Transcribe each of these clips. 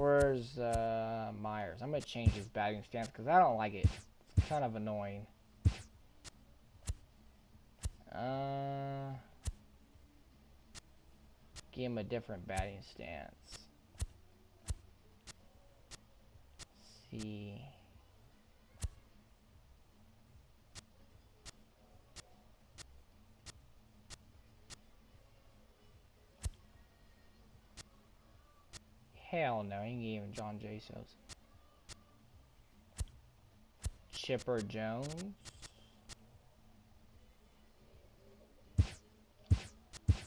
Where's Myers? I'm gonna change his batting stance because I don't like it. It's kind of annoying. Give him a different batting stance. Let's see. Hell no, he gave him John Jasos. Chipper Jones.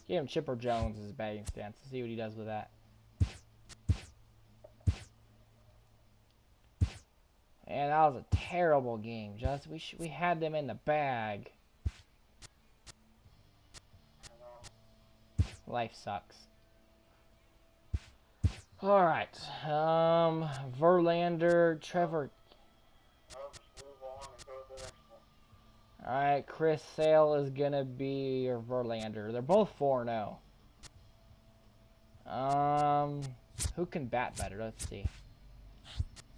Give him Chipper Jones as his batting stance. Let's see what he does with that. And that was a terrible game. Just we had them in the bag. Life sucks. All right. Verlander, Trevor. All right, Chris Sale is gonna be your Verlander. They're both 4-0. Who can bat better? Let's see.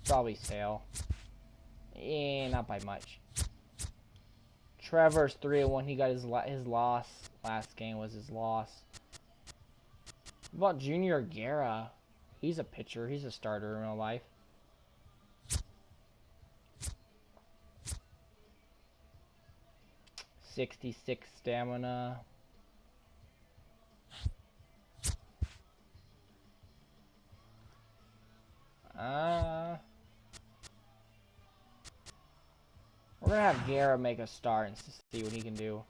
Probably Sale. Not by much. Trevor's 3-1. He got his loss. Last game was his loss. What about Junior Guerra? He's a pitcher. He's a starter in real life. .66 stamina. We're gonna have Guerra make a start and see what he can do.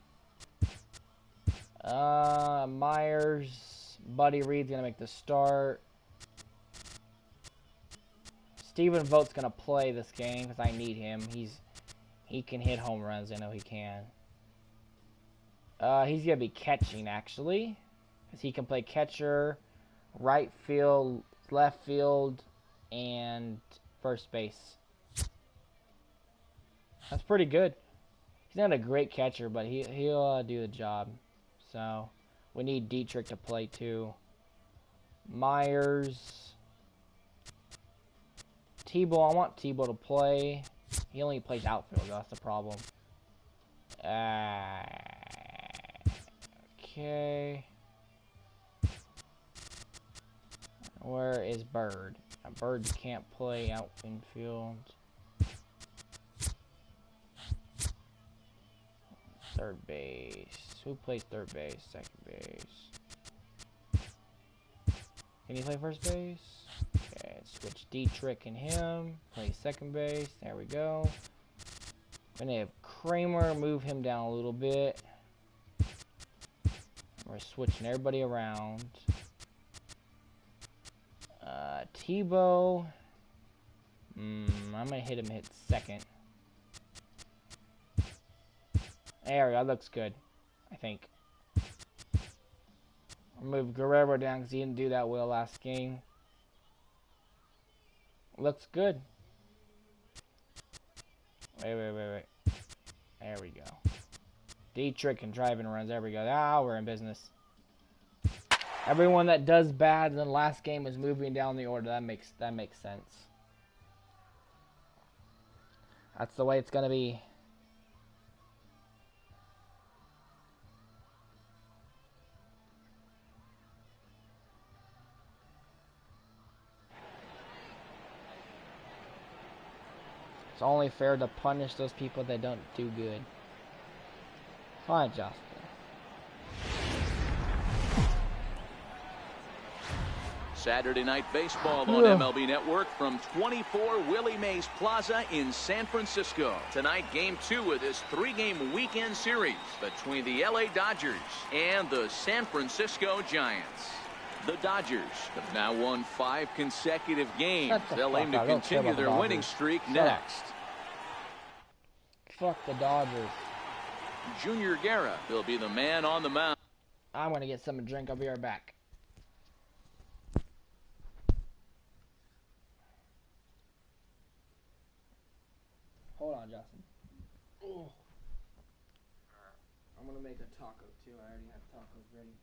Myers, Buddy Reed's gonna make the start. Steven Vogt's gonna play this game because I need him. He can hit home runs. I know he can. He's gonna be catching actually, because he can play catcher, right field, left field, and first base. That's pretty good. He's not a great catcher, but he'll do the job. So we need Dietrich to play too. Myers, Tebow. I want Tebow to play. He only plays outfield. That's the problem. Okay. Where is Bird? Bird can't play out infield. Third base. Who plays third base? Second base. Can he play first base? Okay, switch Dietrich and him. Play second base. There we go. Gonna have Kramer move him down a little bit. We're switching everybody around. Tebow. I'm gonna hit him hit second. There we go. That looks good, I think. I'll move Guerrero down because he didn't do that well last game. Looks good. Wait. There we go. Dietrich and driving runs. There we go. Ah, we're in business. Everyone that does bad in the last game is moving down the order. That makes sense. That's the way it's gonna be. It's only fair to punish those people that don't do good. Fine, Justin. Saturday Night Baseball on MLB Network from 24 Willie Mays Plaza in San Francisco. Tonight, Game 2 of this 3-game weekend series between the LA Dodgers and the San Francisco Giants. The Dodgers have now won 5 consecutive games. They'll aim to continue their winning streak next. Fuck the Dodgers. Junior Guerra will be the man on the mound. I'm gonna get something to drink. I'll be right back. Hold on, Justin. Ooh. I'm gonna make a taco too. I already have tacos ready.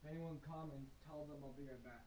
If anyone comments, tell them I'll be right back.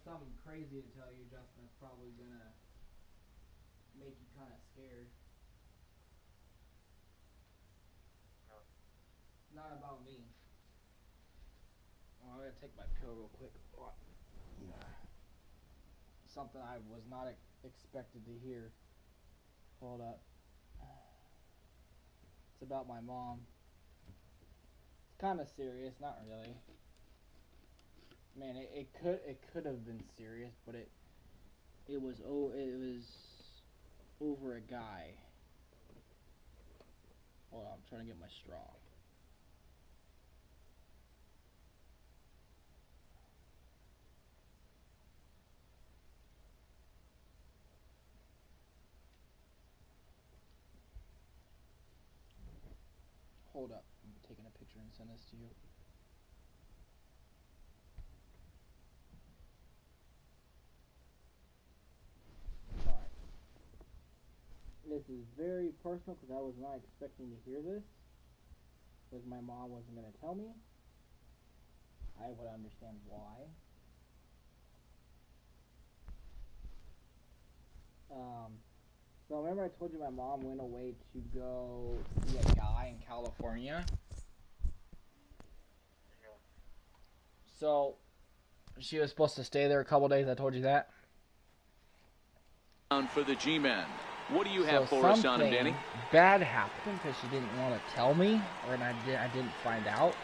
something crazy to tell you, Justin, that's probably gonna make you kind of scared. Not about me. Well, I'm gonna take my pill real quick. Something I was not expected to hear. Hold up. It's about my mom. It's kind of serious, not really. Man, it could have been serious, but it was over a guy. Hold on, I'm trying to get my straw. Hold up, I'm taking a picture and send this to you. Alright. This is very personal because I was not expecting to hear this. Because my mom wasn't going to tell me. I would understand why. So remember I told you my mom went away to go see a guy in California? So, she was supposed to stay there a couple days, I told you that? For the G-Men. What do you have for us on him, Danny? Bad happened because she didn't want to tell me, or I didn't find out.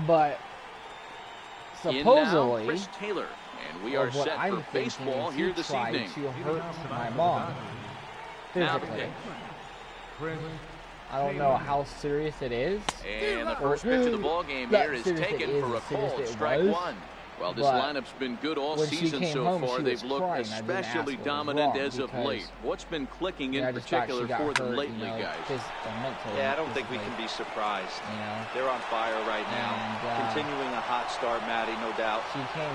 But supposedly, Chris Taylor, and we are set for baseball here this evening. To hurt my mom physically. I don't know how serious it is. And the first pitch of the ball game here is taken for a cold strike one. Well, this lineup's been good all season so far. They've looked especially dominant as of late. What's been clicking in particular for them lately, guys? Yeah, I don't think we can be surprised. They're on fire right now. Continuing a hot start, Matty, no doubt.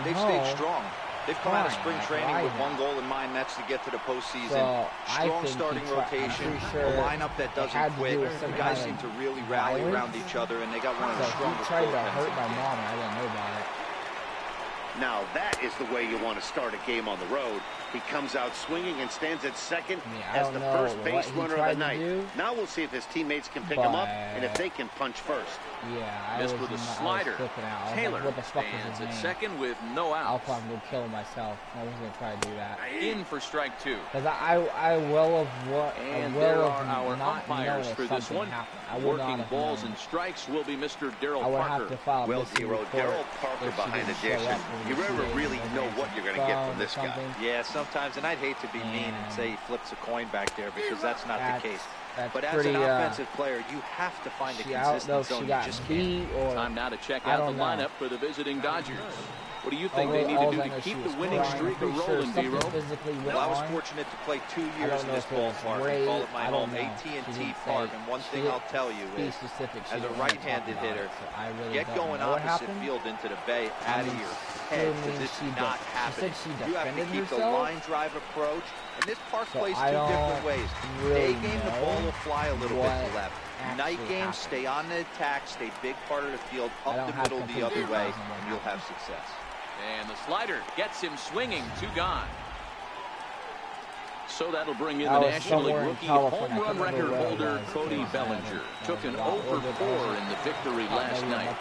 They've stayed strong. They've come out of spring training with one goal in mind, that's to get to the postseason. Strong starting rotation, a lineup that doesn't quit. The guys seem to really rally around each other, and they got one of the strongest goaltenders. He tried to hurt my mom, and I didn't know about it. Now that is the way you want to start a game on the road. He comes out swinging and stands at second as the first base runner of the night. Now we'll see if his teammates can pick him up and if they can punch first. Yeah, missed with a slider. Taylor stands at second with no outs. I'll probably kill myself. I was going to try to do that. In for strike two. Because I will have And there are our umpires for this one. Working balls and strikes will be Mr. Daryl Parker. Well, Daryl Parker behind the dish. You never really know what you're going to get from this guy. Yeah, sometimes, and I'd hate to be mean and say he flips a coin back there because that's not the case. But as an offensive player, you have to find a consistent zone. You just can't. Time now to check out the lineup for the visiting Dodgers. What do you think they need to do to keep the winning streak rolling, D-Row? Well, I was fortunate to play 2 years in this ballpark and call it my home, AT&T Park. And one thing I'll tell you is, as a right-handed hitter, get going opposite field into the bay out of your head, because it's not happening. You have to keep the line drive approach. And this park plays two different ways. Day game, the ball will fly a little bit to left. Night game, stay on the attack, stay big part of the field, up the middle the other way, and you'll have success. And the slider gets him swinging, 2 gone. So that'll bring in the National League rookie home run record holder, Cody Bellinger. Took an 0 for 4 in the victory last night.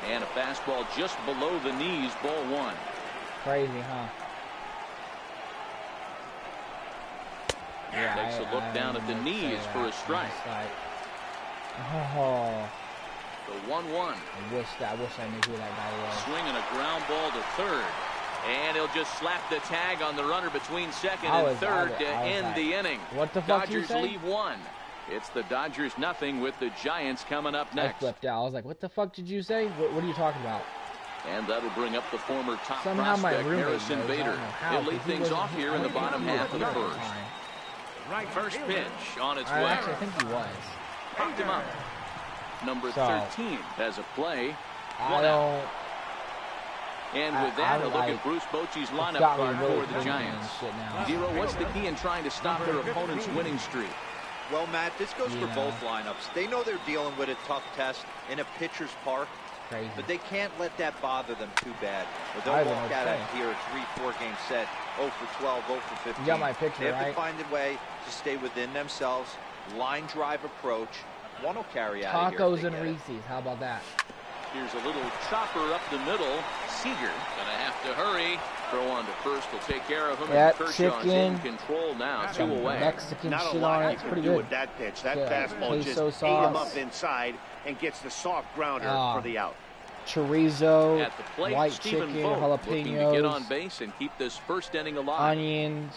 And a fastball just below the knees, ball 1. Crazy, huh? Yeah, takes a look down at the knees for a strike. Oh. The 1-1. I wish I knew who that guy was. Swinging a ground ball to third. And he'll just slap the tag on the runner between second and third to end the inning. What the fuck Dodgers lead 1. It's the Dodgers nothing with the Giants coming up next. I flipped out. I was like, what the fuck did you say? What are you talking about? And that'll bring up the former top prospect, Harrison Bader. He'll lead things off here in the bottom half of the first. First pitch on its way. Actually, I think he was. Popped him up. Number 13 has a play. I don't... And with that, a look at Bruce Bochy's lineup card for the Giants. Zero, what's the key in trying to stop their opponent's winning streak? Well, Matt, this goes for both lineups. They know they're dealing with a tough test in a pitcher's park. crazy. But they can't let that bother them too bad. Or they'll walk out of here a 3-4 game set, 0 for 12, 0 for 15. You got my picture, They have to find a way to stay within themselves. Line drive approach. One will carry out of here. Tacos and Reese's. How about that? Here's a little chopper up the middle. Seager gonna have to hurry. Throw on to first will take care of him. That and Kershaw's chicken, in control now. 2 away. Mexican Not shit a lot on it. you It's can pretty do good. with that pitch. That fastball queso just ate sauce. him up inside and gets the soft grounder for the out. Chorizo, At the plate, white Stephen chicken, Vogt looking to get on jalapenos, base and keep this first inning alive. onions,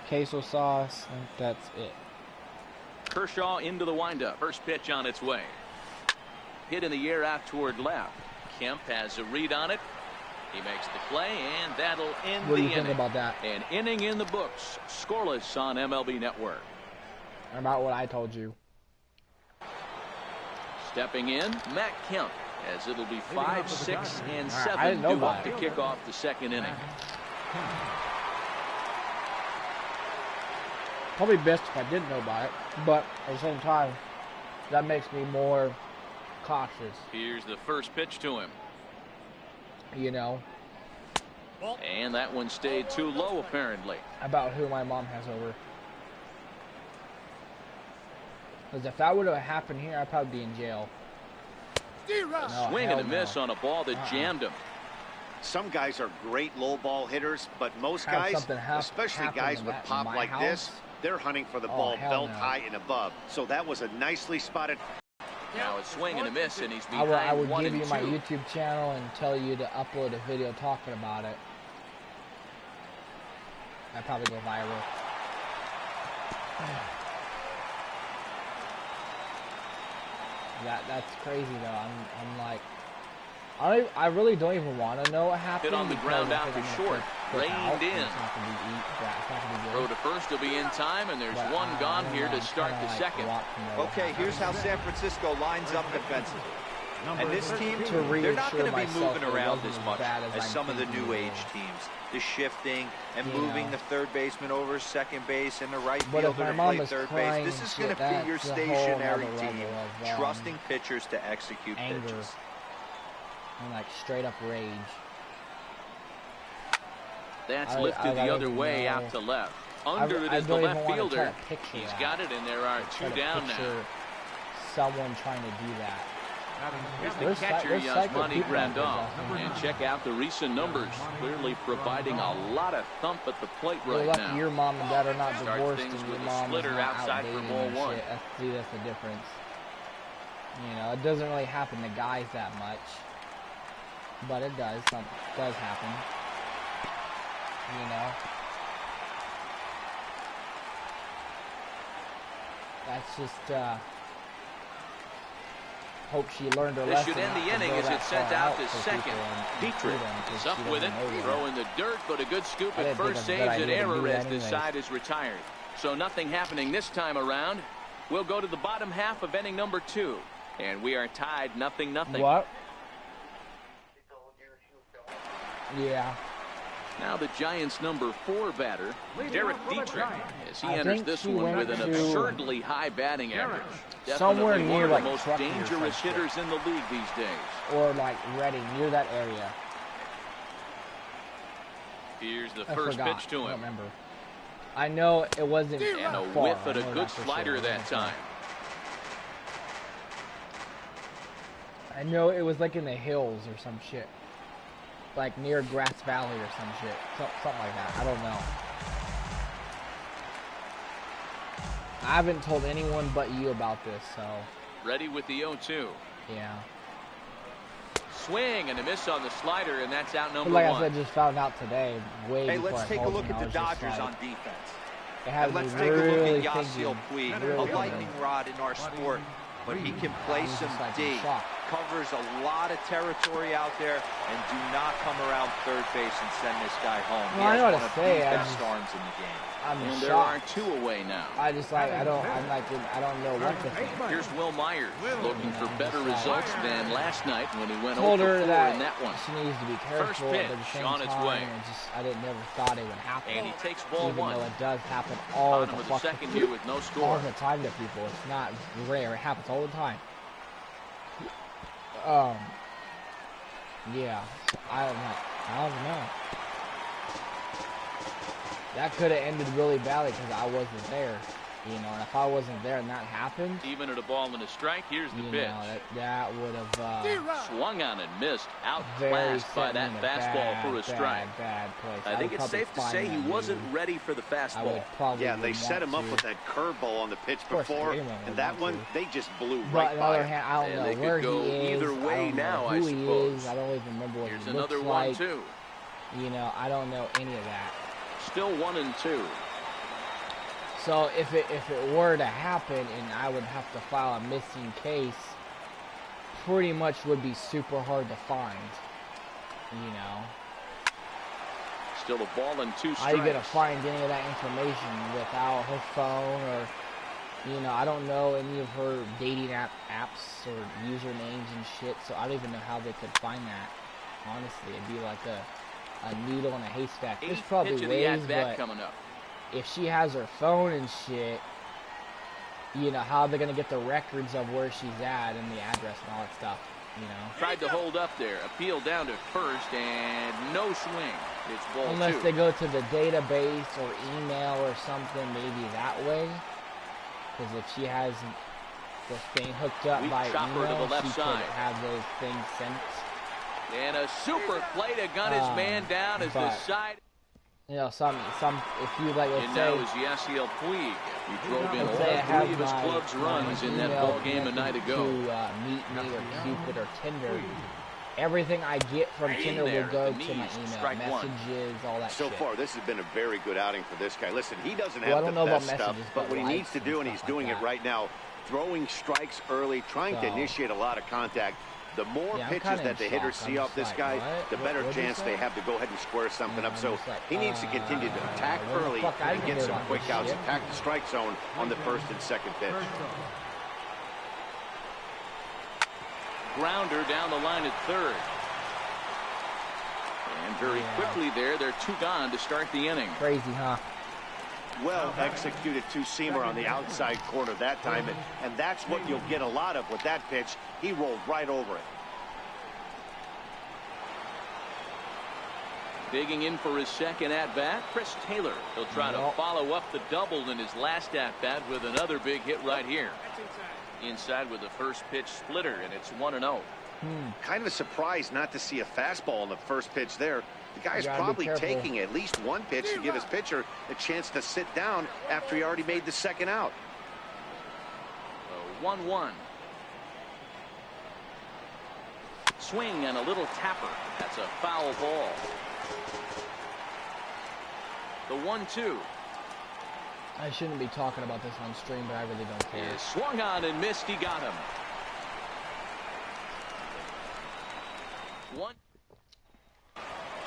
queso sauce. I think that's it. Kershaw into the windup. First pitch on its way. Hit in the air out toward left. Kemp has a read on it. He makes the play, and that'll end What do the you think inning. about that? An inning in the books. Scoreless on MLB Network. About what I told you. Stepping in, Matt Kemp, as it'll be 5, 6, and 7 I didn't know due up about to it. kick off the second inning. Probably best if I didn't know about it, but at the same time, that makes me more cautious. Here's the first pitch to him. You know, And that one stayed too low, apparently. about who my mom has over. Because if that would have happened here, I'd probably be in jail. No, Swing hell and a miss no. on a ball that jammed him. Some guys are great low ball hitters, but most Have guys, something especially happen guys in with that in pop my like this, house? they're hunting for the Oh, ball hell belt no. high and above. So that was a nicely spotted. Now a swing and a miss, and he's I behind would 1 give and you my 2. YouTube channel and tell you to upload a video talking about it. I'd probably go viral. That's crazy though. I'm like, I really don't even want to know what happened. Hit on the ground out to short. Reined in. It's not gonna be Throw good. to first will be in time, and there's But one I gone don't here know, to I'm start kinda the like second. want to know what Okay, here's how happened. San Francisco lines up defensively. And this team, To they're not going to be reassure moving myself around it as wasn't much as bad as as I'm some of the thinking new it age was. teams. The shifting and You moving know. the third baseman over second base and the right But if fielder my to mom play was third crying base. This and is going shit, to be your that's a whole stationary nother team, level of, trusting pitchers to execute anger. pitches. And like straight up rage. That's I lifted the don't other even way know. out to left. Under it I is the don't even left wanna try fielder. to picture He's that. got it, and there are Try 2 to down now. picture someone trying to do that. Here's the There's catcher, there's psycho Yasmani people out there, Grandal. Justin. And check out the recent numbers. Clearly providing a lot of thump at the plate You're right lucky now. your mom and dad are not Start divorced things and your with a mom is splitter not outside out for dating ball and 1. shit. That's the difference. You know, it doesn't really happen to guys that much. But it does. Does happen. You know? That's just, hope she learned her This lesson. should end not the to inning go as that it's sent far out to for second. people and Dietrich screw them 'cause is up she with it, doesn't know throw yet. in the dirt, but a good scoop I at didn't think first. it was a good Saves an idea to error do that as this anyways. side is retired. So nothing happening this time around. We'll go to the bottom half of inning number 2. And we are tied 0-0. What? Yeah. Now the Giants' number 4 batter, Derek Dietrich, as he I enters think this she one went with an to absurdly high batting average. somewhere Definitely near, one of the like, most Truckee or some dangerous shit. hitters in the league these days. Or like Reading, near that area. Here's the I first forgot. pitch to I don't him. remember. I know it wasn't And a far. whiff I at a know good that for slider sure. that time. I know it was like in the hills or some shit. Like near Grass Valley or some shit. Something like that. I don't know. I haven't told anyone but you about this, so Ready with the 0-2. yeah. Swing and a miss on the slider, and that's out But number like 1. I said, just found out today. Way Hey, before let's I take a told look you, at I the was just Dodgers like, on defense. it had And me let's take a really look at Yasiel thinking, Puig, really a lightning thinking. rod in our sport. But he can play was some just like in D, shock. covers a lot of territory out there, and do not come around third base and send this guy home. Well, I He know has what one to of say, the I best just- arms in the game. I'm And there are shocked. 2 away now. I just like I don't know what to think. Here's Will Myers looking for better results than last night when he went Told 0 her for 4 that in that one. she needs to be careful, First but at the pitch same on its time, way. I never thought it would happen. And he takes ball Even 1. though it does happen all Bottom the of the fucking second here with no all score. the time to people. It's not rare. It happens all the time. Yeah, I don't know. That could have ended really badly because I wasn't there. You know, and if I wasn't there and that happened, even at a ball and a strike, here's the pitch. That would have swung on and missed, outclassed by that fastball for a strike. Bad place. I think it's safe to say he wasn't ready for the fastball. Yeah, they set him up with that curveball on the pitch before, and that one they just blew right by him. I don't know where he is. Either way now, I suppose. I don't even remember what he looks like. Here's another 1-2. You know, I don't know any of that. Still 1-2. So if it were to happen and I would have to file a missing case, pretty much would be super hard to find. You know. Still a ball and 2 strikes. How are you gonna find any of that information without her phone or, you know, I don't know any of her dating apps or usernames and shit. So I don't even know how they could find that. Honestly, it'd be like a needle in a haystack. There's probably ways, but coming up. If she has her phone and shit, you know, how are they going to get the records of where she's at and the address and all that stuff, you know? Tried to hold up there. Appeal down to first and no swing. It's ball 2. Unless they go to the database or email or something, maybe that way. Because if she has the thing hooked up by email, she could have those things sent. And a super play to gun his man down as the side. You know, some if you like, let's say. Now is Yasiel Puig. He drove in all 3 of his club's runs in that ball game a night ago. To Meet Me or Cupid or Tinder, everything I get from Tinder will go to my email, messages, all that shit. So far, this has been a very good outing for this guy. Listen, he doesn't have the best stuff, but what he needs to do, and he's doing it right now, throwing strikes early, trying to initiate a lot of contact. The more pitches that the hitters see off this guy, the better chance they have to go ahead and square something up. So he needs to continue to attack early and get some quick outs, attack the strike zone on the first and second pitch. Grounder down the line at third. And very quickly there, they're 2 gone to start the inning. Crazy, huh? Well executed 2-seamer on the outside corner that time, and that's what you'll get a lot of with that pitch. He rolled right over it. Digging in for his second at-bat, Chris Taylor. He'll try to follow up the double in his last at-bat with another big hit right here. Inside with the first pitch splitter, and it's 1-0. Kind of a surprise not to see a fastball on the first pitch there. The guy's probably taking at least one pitch to give his pitcher a chance to sit down after he already made the second out. 1-1. Swing and a little tapper. That's a foul ball. The 1-2. I shouldn't be talking about this on stream, but I really don't care. He swung on and missed. He got him. 1.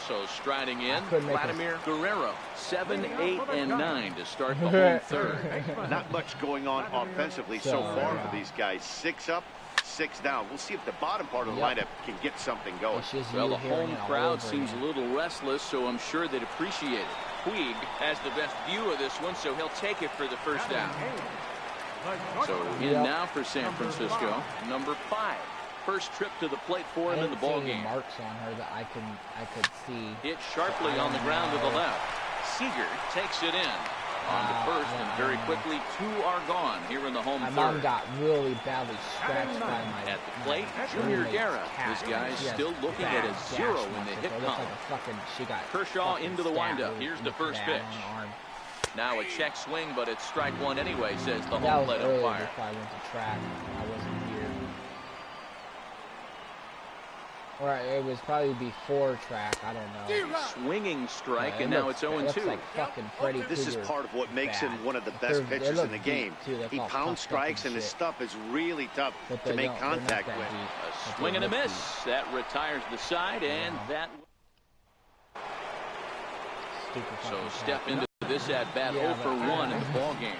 So striding in, Vladimir Guerrero, 7, 8, and 9 to start the home third. Not much going on offensively so far for these guys. 6 up, 6 down. We'll see if the bottom part of the lineup can get something going. Well, the home crowd seems a little restless, so I'm sure they'd appreciate it. Puig has the best view of this one, so he'll take it for the first down. So in now for San Francisco, number 5. First trip to the plate for him in the ball game. Marks on her that I could see. Hit sharply on the ground to the left. Seager takes it in. On to first, and very quickly 2 are gone here in the home third. My mom got really badly scratched by my. At the plate, Junior Guerra. This guy is still looking at a 0 in the hit column. Kershaw into the windup. Here's the first pitch. Now a check swing, but it's strike 1 anyway, says the home plate umpire. If I went to track, I wasn't here. Or it was probably before track. I don't know. Swinging strike, and now it's 0-2. Like fucking Freddie this is part of what makes him one of the best pitchers in the game. He pounds strikes, and his stuff is really tough to make contact with. A swing and a miss. That retires the side, and that. So step into this at bat 0 for 1 in the ball game.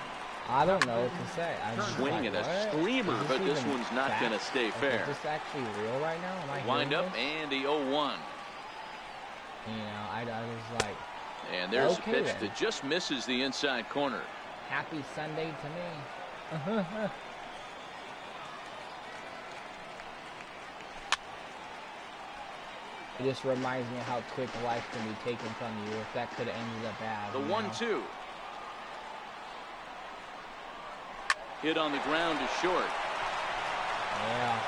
I don't know what to say. Swing and a screamer, but this one's not going to stay fair. Is this actually real right now? Am I wind up and the 0-1. You know, I was like. And there's a pitch that just misses the inside corner. Happy Sunday to me. It just reminds me of how quick life can be taken from you if that could have ended up bad. The 1-2. Hit on the ground is short. Yeah.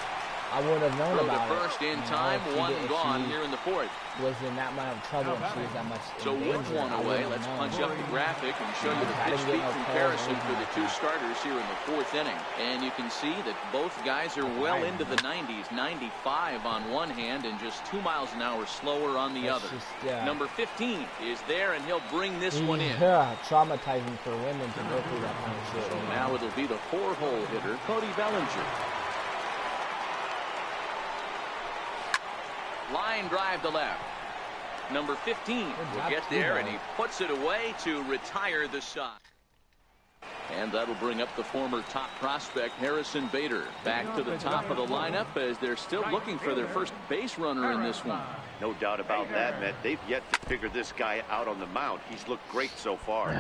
I would have known about it. First in time, one gone here in the fourth. Was in that amount of trouble and she was that much So with one away, let's punch up the graphic and show you the pitch speed comparison for the two starters here in the fourth inning. And you can see that both guys are well into the 90s, 95 on one hand and just 2 miles an hour slower on the other. Number 15 is there, and he'll bring this one in. Yeah, traumatizing for women to go through that kind of shit. So now it'll be the 4-hole hitter, Cody Bellinger. Line drive to left. Number 15 will get there, and he puts it away to retire the side. And that'll bring up the former top prospect, Harrison Bader, back to the top of the lineup as they're still looking for their first base runner in this one. No doubt about that, Matt. They've yet to figure this guy out on the mound. He's looked great so far.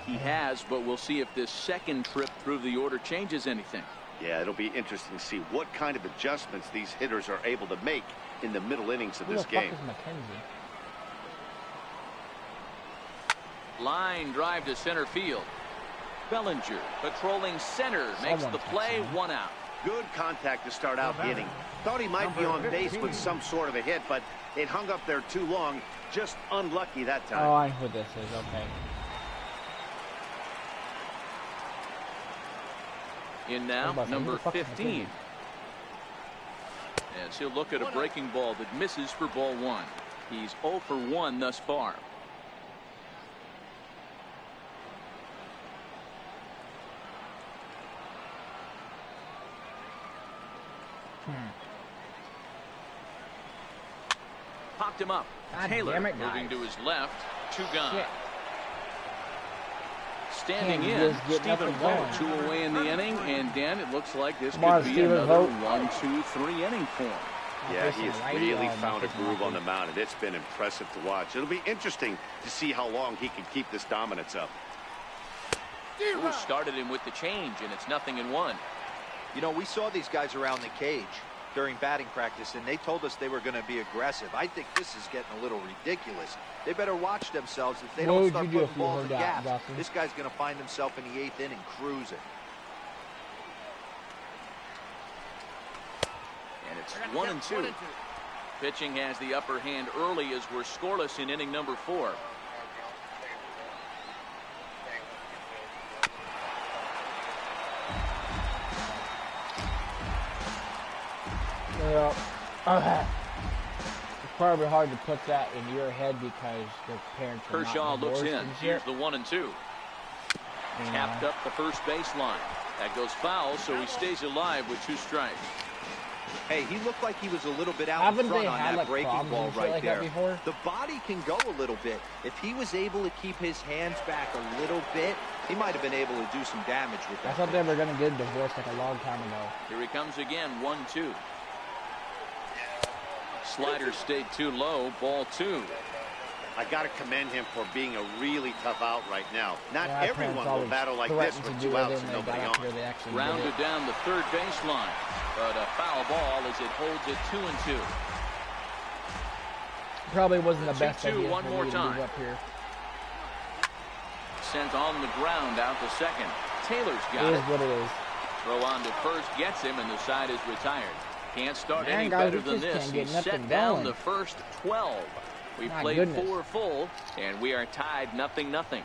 He has, but we'll see if this second trip through the order changes anything. Yeah, it'll be interesting to see what kind of adjustments these hitters are able to make in the middle innings of this game. Line drive to center field. Bellinger patrolling center makes the play, 1 out. Good contact to start out hitting. Thought he might be on base with some sort of a hit, but it hung up there too long. Just unlucky that time. Oh, I know what this is. Okay. In now, number 15. As he'll look at a breaking ball that misses for ball 1. He's 0 for 1 thus far. Popped him up. Taylor moving to his left. 2 gone. Shit. Standing in, Stephen Vogt, 2 away in the inning, and Dan, it looks like this could be another 1, 2, 3 inning for him. Yeah, he has really found a groove on the mound, and it's been impressive to watch. It'll be interesting to see how long he can keep this dominance up. Who started him with the change, and it's 0-1. You know, we saw these guys around the cage during batting practice, and they told us they were going to be aggressive. I think this is getting a little ridiculous. They better watch themselves. If they don't start putting balls in gaps, this guy's going to find himself in the 8th inning cruising. And it's 1-2. Pitching has the upper hand early as we're scoreless in inning number 4. Yeah. It's probably hard to put that in your head because the parents are Kershaw not looks in. and Here's the 1-2. Tapped up the first baseline. That goes foul, so he stays alive with 2 strikes. Hey, he looked like he was a little bit out in front on that breaking ball right there. The body can go a little bit. If he was able to keep his hands back a little bit, he might have been able to do some damage with that. I thought they were going to get divorced like a long time ago. Here he comes again, 1-2. Slider stayed too low, ball 2. I got to commend him for being a really tough out right now. Not everyone will battle like this with 2 outs and nobody on. Rounded down the third baseline, but a foul ball as it holds it 2-2. Probably wasn't the best 2-2 one more time. Up here. Sent on the ground out to second. Taylor's got it. It is what it is. Throw on to first gets him, and the side is retired. Can't start any better than this. He set down the first 12. We played 4 full, and we are tied 0-0.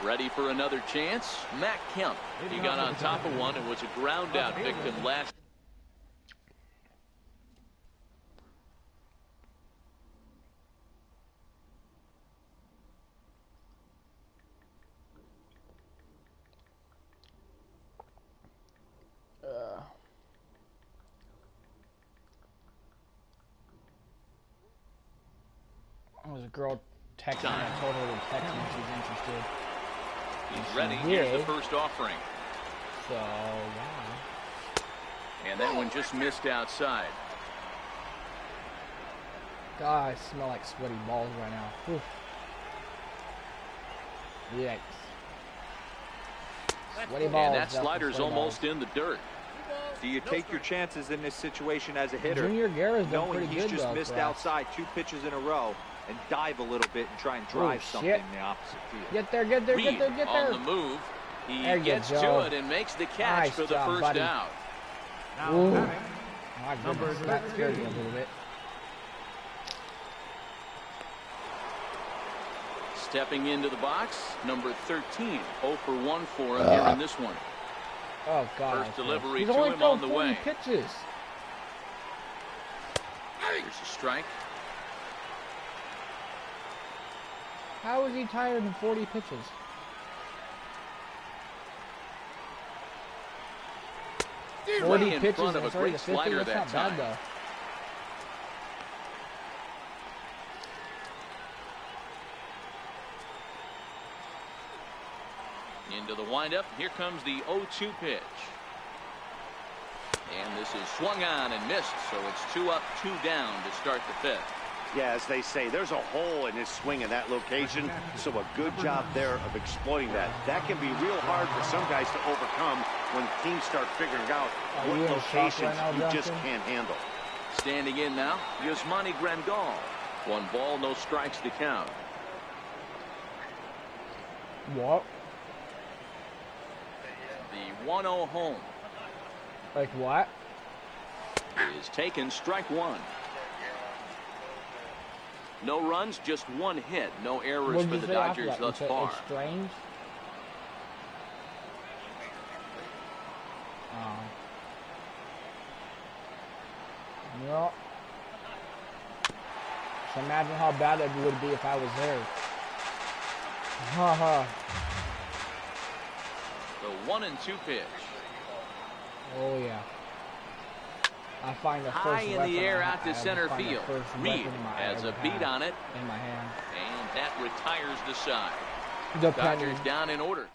Ready for another chance? Matt Kemp. He got on top of one and was a ground out victim last. There was a girl texting me. I told her to text me if she's interested. He's ready. Here's the first offering. So, yeah. And that one just missed outside. God, I smell like sweaty balls right now. Whew. Yikes. Sweaty balls. And that slider's almost in the dirt. Do you take your chances in this situation as a hitter, Junior Guerra's been knowing pretty he's good, just though, missed outside 2 pitches in a row, and dive a little bit and try and drive something in the opposite field? Get there, get there, get there, get there. On the move. He there gets to it and makes the catch for the first buddy. out. Ooh. My goodness, that scared me a little bit. Stepping into the box, number 13. 0 for 1 for him here in this one. Oh, God. First delivery He's to only him on the way. Pitches. Here's a strike. How is he tired in 40 pitches? Way in pitches front of a great slider that That's not time. bad, though. Into the windup. Here comes the 0-2 pitch. And this is swung on and missed, so it's 2 up, 2 down to start the 5th. Yeah, as they say, there's a hole in his swing in that location, so a good job there of exploiting that. That can be real hard for some guys to overcome when teams start figuring out what locations you just can't handle. Standing in now, Yasmani Grandal. 1 ball, no strikes to count. What? The 1-0 home. Like what? Is taken, strike 1. No runs, just 1 hit. No errors for the Dodgers thus far. It's strange. No. So imagine how bad it would be if I was there. Haha. The 1-2 pitch. Oh yeah. I find the first high in the air out to center field. Reed has a beat on it. In my hand. And that retires the side. Depending. Dodgers down in order.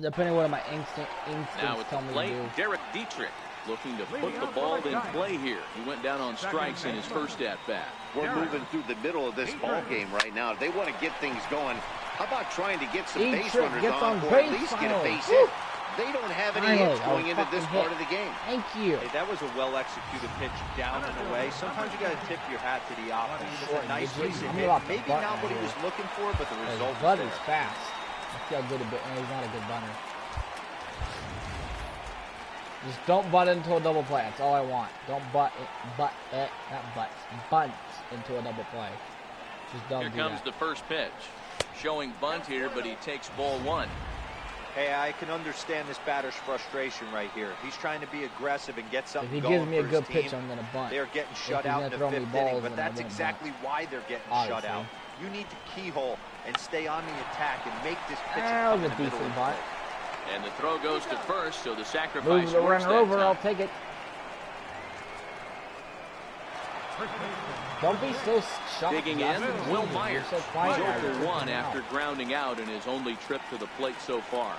Depending what my instincts now at tell the me plate, to do. Derek Dietrich looking to put the ball in play here. He went down on strikes in his first at-bat. We're moving through the middle of this ball game right now. They want to get things going. How about trying to get some base runners on, or at least get a base hit? They don't have any hits going into this part of the game. Thank you. Hey, that was a well-executed pitch down and away. Sometimes you got to tip your hat to the offense. It's a nice recent hit. Maybe not what he was looking for, but the result was there. Fast. I feel good a bit. No, he's not a good bunter. Just don't butt into a double play. That's all I want. Don't butt into a double play. Just don't do that. Here comes the first pitch. Showing bunt here, but he takes ball 1. Hey, I can understand this batter's frustration right here. He's trying to be aggressive and get something going. If he gives me a good pitch, I'm going to bunt. They're getting shut out in the 5th inning, but that's exactly why they're getting shut out. You need to keyhole and stay on the attack and make this pitch come in the middle of the plate. And the throw goes to first, so the sacrifice moves the works runner over, time. I'll take it. Don't be so shocked. Digging in, Will Myers. So He's 0 for 1 after grounding out in his only trip to the plate so far.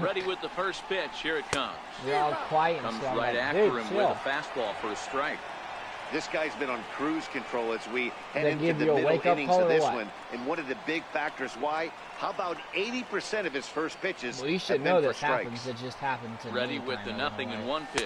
Ready with the first pitch. Here it comes. You're all quiet. Comes right after him with a fastball for a strike. This guy's been on cruise control as we head into the middle innings of this one. And one of the big factors why, how about 80% of his first pitches well, you should know this happens. It just happens. Ready with the 0-1 pitch.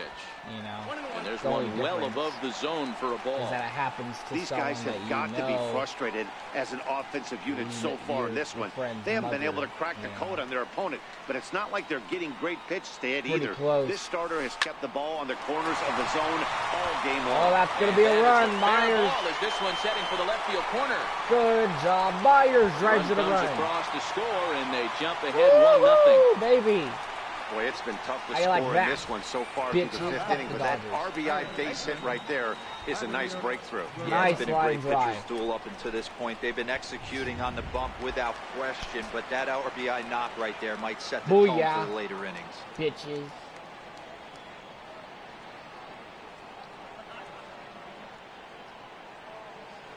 You know. And there's one well above the zone for a ball. Is that it happens to these guys have got to be frustrated as an offensive unit so far in this one. They haven't been able to crack the code on their opponent, but it's not like they're getting great pitches to hit either. Close. This starter has kept the ball on the corners of the zone all game long. Oh, that's going to be a run. Myers. Is this one setting for the left field corner? Good job. Myers drives it a run. Across the score, and they jump ahead 1-0. Baby. Boy, it's been tough to score in this one so far through the 5th inning, but that RBI base hit right there is a nice breakthrough. Yeah, it's been a great pitcher's duel up until this point. They've been executing on the bump without question, but that RBI knock right there might set the tone for the later innings. Bitches.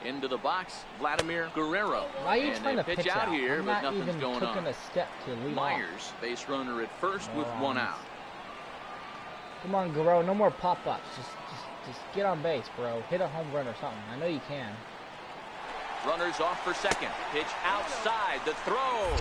Into the box, Vladimir Guerrero. Why are you trying to pitch out here, but nothing's going on. A step to lead Myers, base runner at first with 1 out. Come on, Guerrero, no more pop-ups. Just get on base, bro. Hit a home run or something. I know you can. Runners off for second. Pitch outside. The throw.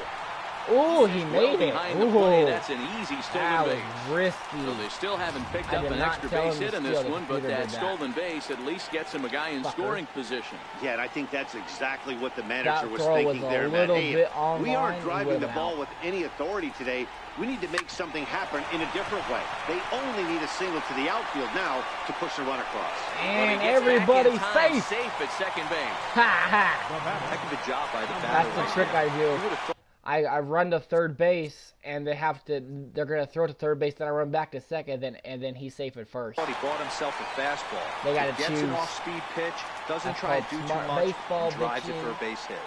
Oh, he made it. Ooh, that's an easy stolen base. Risky. So they still haven't picked up an extra base hit in this one, but that stolen base at least gets him a guy in scoring position. Yeah, and I think that's exactly what the manager was thinking there, Matt. Hey, we aren't driving the ball with any authority today. We need to make something happen in a different way. They only need a single to the outfield now to push a run across. And everybody's safe. Safe at second base. Heck of a job by the batter. That's the trick I do. I run to third base, and they're going to throw it to third base, then I run back to second, and then he's safe at first. He bought himself a fastball. They got to choose. Gets an off-speed pitch, doesn't try to do too much, baseball drives it for a base hit.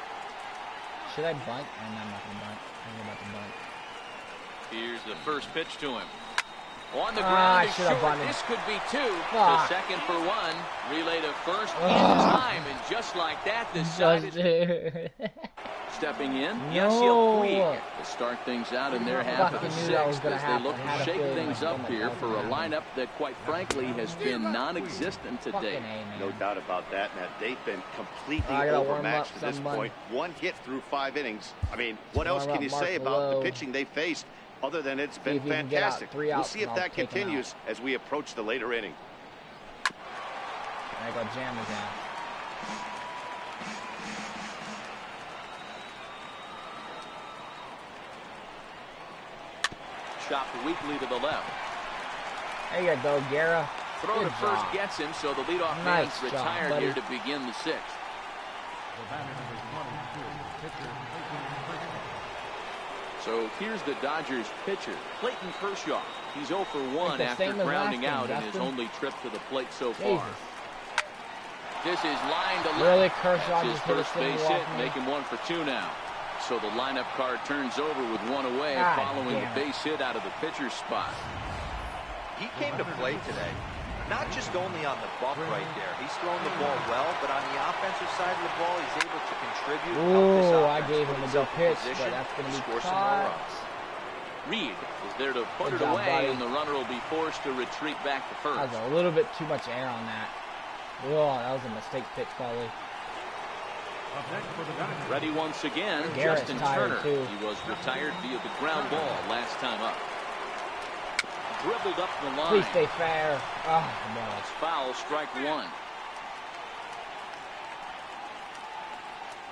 Should I bunt? I'm not going to bunt. I'm about to bunt. Here's the first pitch to him. On the ground is short. This could be two. To second for one. Relay to first in time. And just like that, the side is stepping in. Yasiel Puig to start things out in their half of the sixth as they look to shake things up here for a lineup that, quite frankly, has been non-existent today. No doubt about that, Matt. They've been completely overmatched to this point. One hit through 5 innings. I mean, what else can you say about the pitching they faced? Other than it's been fantastic. We'll see if that continues as we approach the later inning. I got jam again. Chopped weakly to the left. There you go, Guerra. Throw to first gets him, so the leadoff man's retired here to begin the sixth. So here's the Dodgers pitcher, Clayton Kershaw. He's 0 for 1 after grounding out in his only trip to the plate so far. This is line to left. Really, Kershaw his first base hit, making 1 for 2 now. So the lineup card turns over with 1 away following the base hit out of the pitcher's spot. He came to play today. Not just only on the bump right there. He's throwing the ball well, but on the offensive side of the ball, he's able to contribute. Ooh, I gave him a good pitch, but that's going to be caught. Reed is there to put it away, and the runner will be forced to retreat back to first. That was a little bit too much air on that. Oh, that was a mistake pitch, probably. Ready once again, Justin Turner. He was retired via the ground ball last time up. Dribbled up the line. Please stay fair. Oh, no. It's foul, strike 1.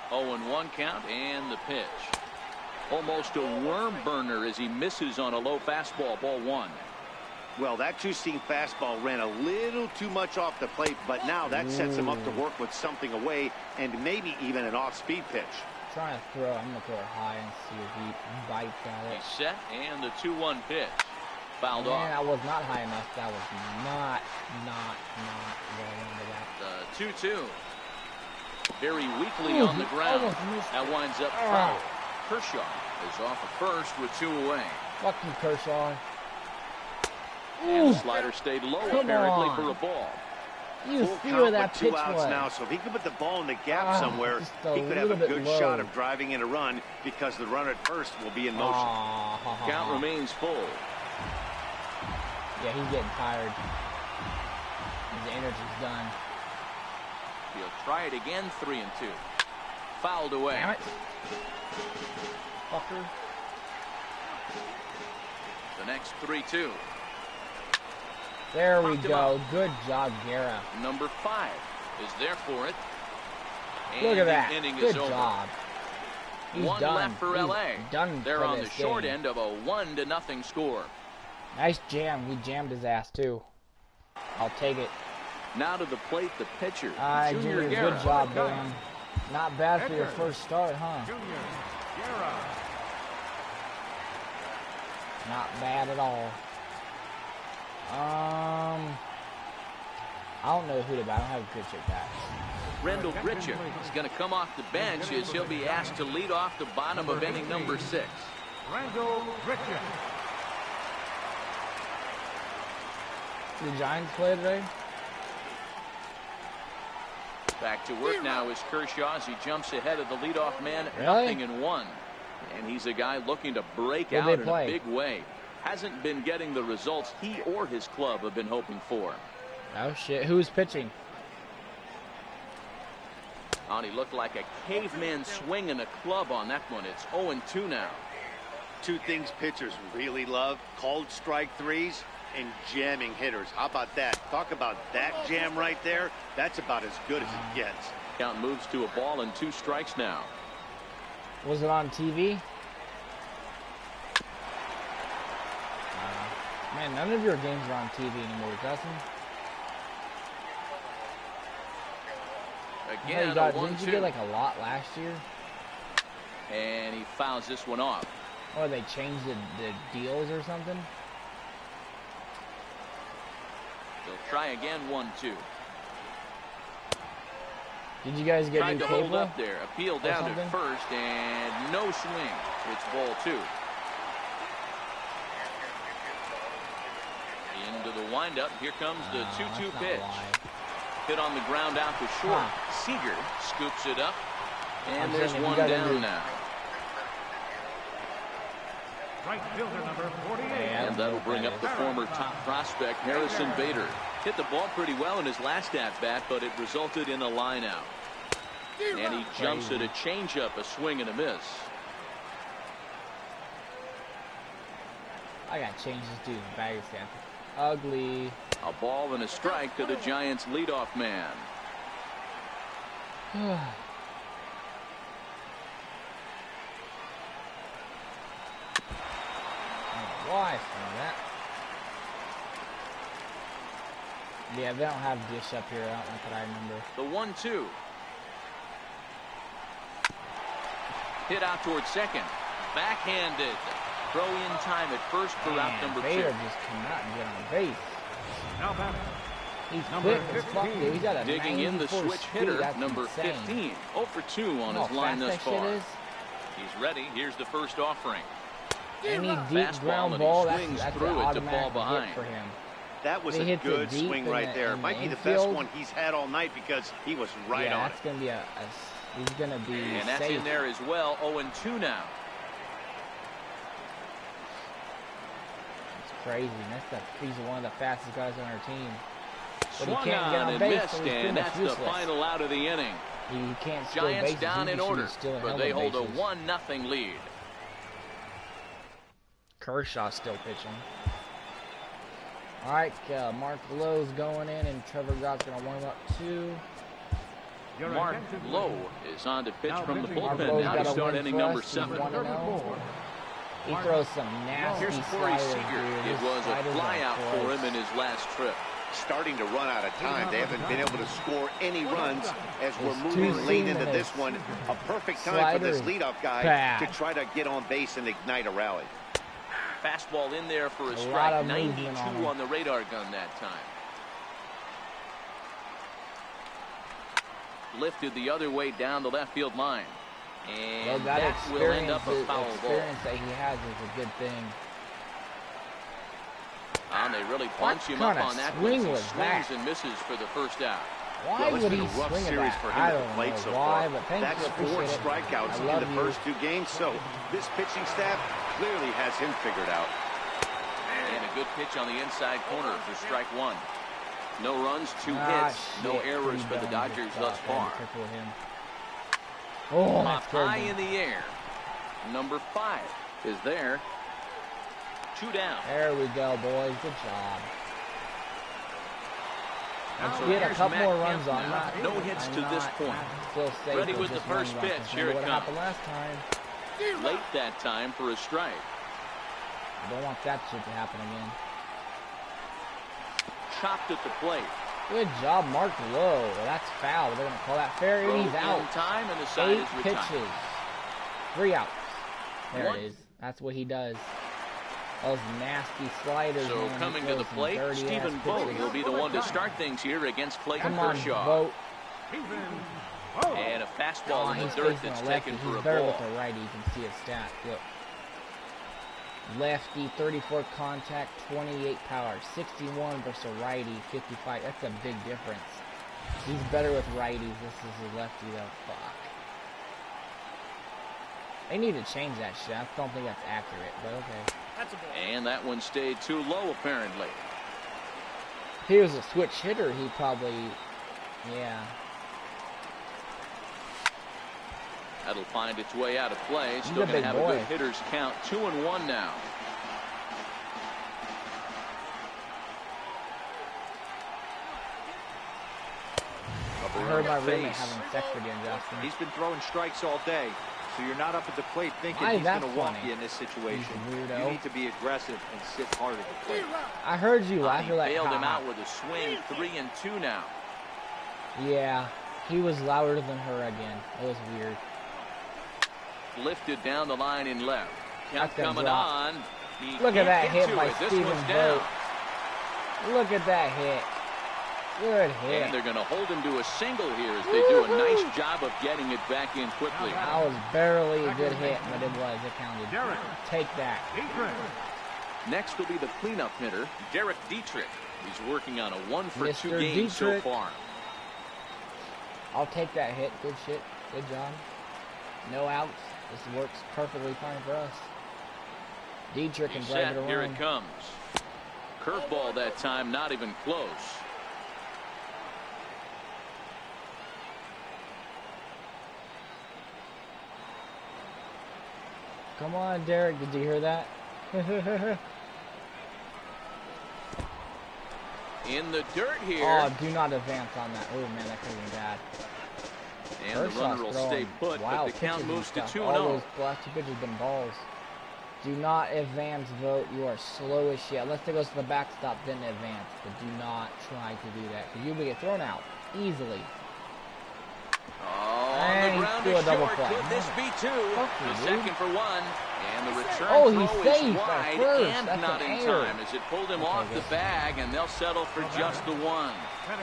0-1 count, and the pitch. Almost a worm burner as he misses on a low fastball, ball 1. Well, that two-seam fastball ran a little too much off the plate, but now that sets him up to work with something away and maybe even an off-speed pitch. Trying to throw. I'm going to throw it high and see if he bites at it. He's set, and the 2-1 pitch. Fouled off. That was not high enough. That was not going into that. The 2-2. Very weakly on the ground. That winds up foul. Kershaw is off at first with 2 away. Fuck you, Kershaw. And the slider stayed low apparently for a ball. You see where that pitch was. Now, so if he could put the ball in the gap somewhere, he could have a good shot of driving in a run because the runner at first will be in motion. Count remains full. Yeah, he's getting tired. His energy's done. He'll try it again, 3-2. Fouled away. Damn it. Fucker. The next 3-2. There we go. Good job, Guerra. Number 5 is there for it. And look at that. Good job. He's 1 done. left for LA. Done. They're on the short end of a 1-0 score. Nice jam. We jammed his ass too. I'll take it. Now to the plate, the pitcher. Junior Guerra. Good job, man. Not bad for your first start, huh? Junior Guerra. Not bad at all. I don't know who to bat. I don't have a pitcher back. Rendell Grichuk is going to come off the bench as he'll be asked to lead off the bottom of inning number 6. Rendell Grichuk. The Giants play today? Back to work now is Kershaw as he jumps ahead of the leadoff man. Really? 0-1. And he's a guy looking to break out in a big way. Hasn't been getting the results he or his club have been hoping for. Oh, shit. Who's pitching? He looked like a caveman swinging a club on that one. It's 0-2 now. Two things pitchers really love: called strike threes and jamming hitters. How about that? Talk about that jam right there. That's about as good as it gets. Count moves to a ball and 2 strikes now. Was it on TV? Man, none of your games are on TV anymore, Justin. Again, didn't you get like a lot last year? And he fouls this one off. Or they changed the deals or something? They'll try again, 1-2. Did you guys get Tried new to cable? hold up there. Appeal down to first, and no swing. It's ball 2. Into the windup. Here comes the 2-2 pitch. Hit on the ground out to short. Seager scoops it up, and there's one down now. Right fielder number 48. And that'll bring up the former top prospect, Harrison Bader. Hit the ball pretty well in his last at-bat, but it resulted in a line-out. And he jumps at a changeup, a swing and a miss. I got changes to the bag stand. Ugly. A ball and a strike to the Giants' leadoff man. Why from that? Yeah, they don't have dish up here. I don't think that I remember. The 1-2. Hit out towards second. Backhanded. Throw in time at first for route number 2. Bader just cannot get on base. Now back. He's quick as fuck, dude. He's got a digging in the switch hitter, number 15. 0 for 2 on his line thus far. He's ready. Here's the first offering. Any deep ground ball, that's an automatic hit for him. That was a good swing right there. Might be the best one he's had all night because he was right on it. Yeah, that's going to be he's going to be And that's safe. in there as well. 0-2 now. It's crazy. He's one of the fastest guys on our team. But Swung he can't on get on and base, missed, so he's and that's useless. the final out of the inning. He can't steal Giants bases. down in order, but they hold a bases. 1-0 lead. Kershaw still pitching. All right, Mark Lowe's going in, and Trevor Gott's going to warm up too. Mark Lowe is on to pitch from the bullpen Lowe's now to start inning number 7. He throws some nasty Here's Corey sliders, Seager. dude. It was a flyout for him in his last trip. Starting to run out of time. They haven't been able to score any runs as we're moving late into this one. A perfect time for this leadoff guy to try to get on base and ignite a rally. Fastball in there for a strike. 92 on the radar gun that time. Lifted the other way down the left field line. And that will end up a foul ball. Experience that he has is a good thing. And they really bunch him up on that one. He swings and misses for the first out. Why would he swing at that? I don't know why, but thank you. That's 4 strikeouts in the first 2 games, so this pitching staff clearly has him figured out. And a good pitch on the inside corner for strike 1. No runs, 2 hits, no errors for the Dodgers thus far. Oh, that's high in the air. Number 5 is there. 2 down. There we go, boys. Good job. Let's get a couple more runs on that. No hits to this point. Still safe. Ready with the first pitch. Here it comes. Happened last time. Late that time for a strike. I don't want that shit to happen again. Chopped at the plate. Good job, Mark Lowe. That's foul. They're going to call that fair, and he's out. Time and the side 8 is pitches. 3 outs. There it is. That's what he does. Those nasty sliders. So man, coming to the plate, Stephen Vogt will be the one to start things here against Clayton Kershaw. Vogt. And a fastball in the dirt that's taken for a He's better ball. with the righty. You can see his stat. Look. Lefty, 34 contact, 28 power. 61 versus a righty, 55. That's a big difference. He's better with righties. This is a lefty, though. Fuck. They need to change that shit. I don't think that's accurate, but okay. And that one stayed too low, apparently. If he was a switch hitter, he probably, yeah. That'll find its way out of play. Still going to have a good hitter's count. 2-1 now. I heard my roommate having sex again, Justin. He's been throwing strikes all day, so you're not up at the plate thinking he's going to walk you in this situation. You need to be aggressive and sit hard at the plate. I heard you laugh. He bailed him out with a swing. 3-2 now. Yeah, he was louder than her again. It was weird. Lifted down the line in left. Count coming on. Look at that hit by Stephen Vogt. Look at that hit. Good hit. And they're going to hold him to a single here as they do a nice job of getting it back in quickly. That was barely a good hit, but it was. It counted. Take that. Next will be the cleanup hitter, Derek Dietrich. He's working on a 1-for-2 game so far. I'll take that hit. Good shit. Good job. No outs. This works perfectly fine for us. Dietrich can drive it around. Here it comes. Curveball that time, not even close. Come on, Derek. Did you hear that? In the dirt here. Oh, do not advance on that. Oh, man, that could have been bad. And the runner will stay put, but the count moves to 2-0. All those last two pitches have been balls. Do not advance, Vogt. You are slow as shit. Unless it goes to the backstop, then advance. But do not try to do that, because you will get thrown out easily. Oh, on the ground to short. Could this be two? The second for one. And the return throw is wide and not in time as it pulled him off the bag, and they'll settle for just the one. All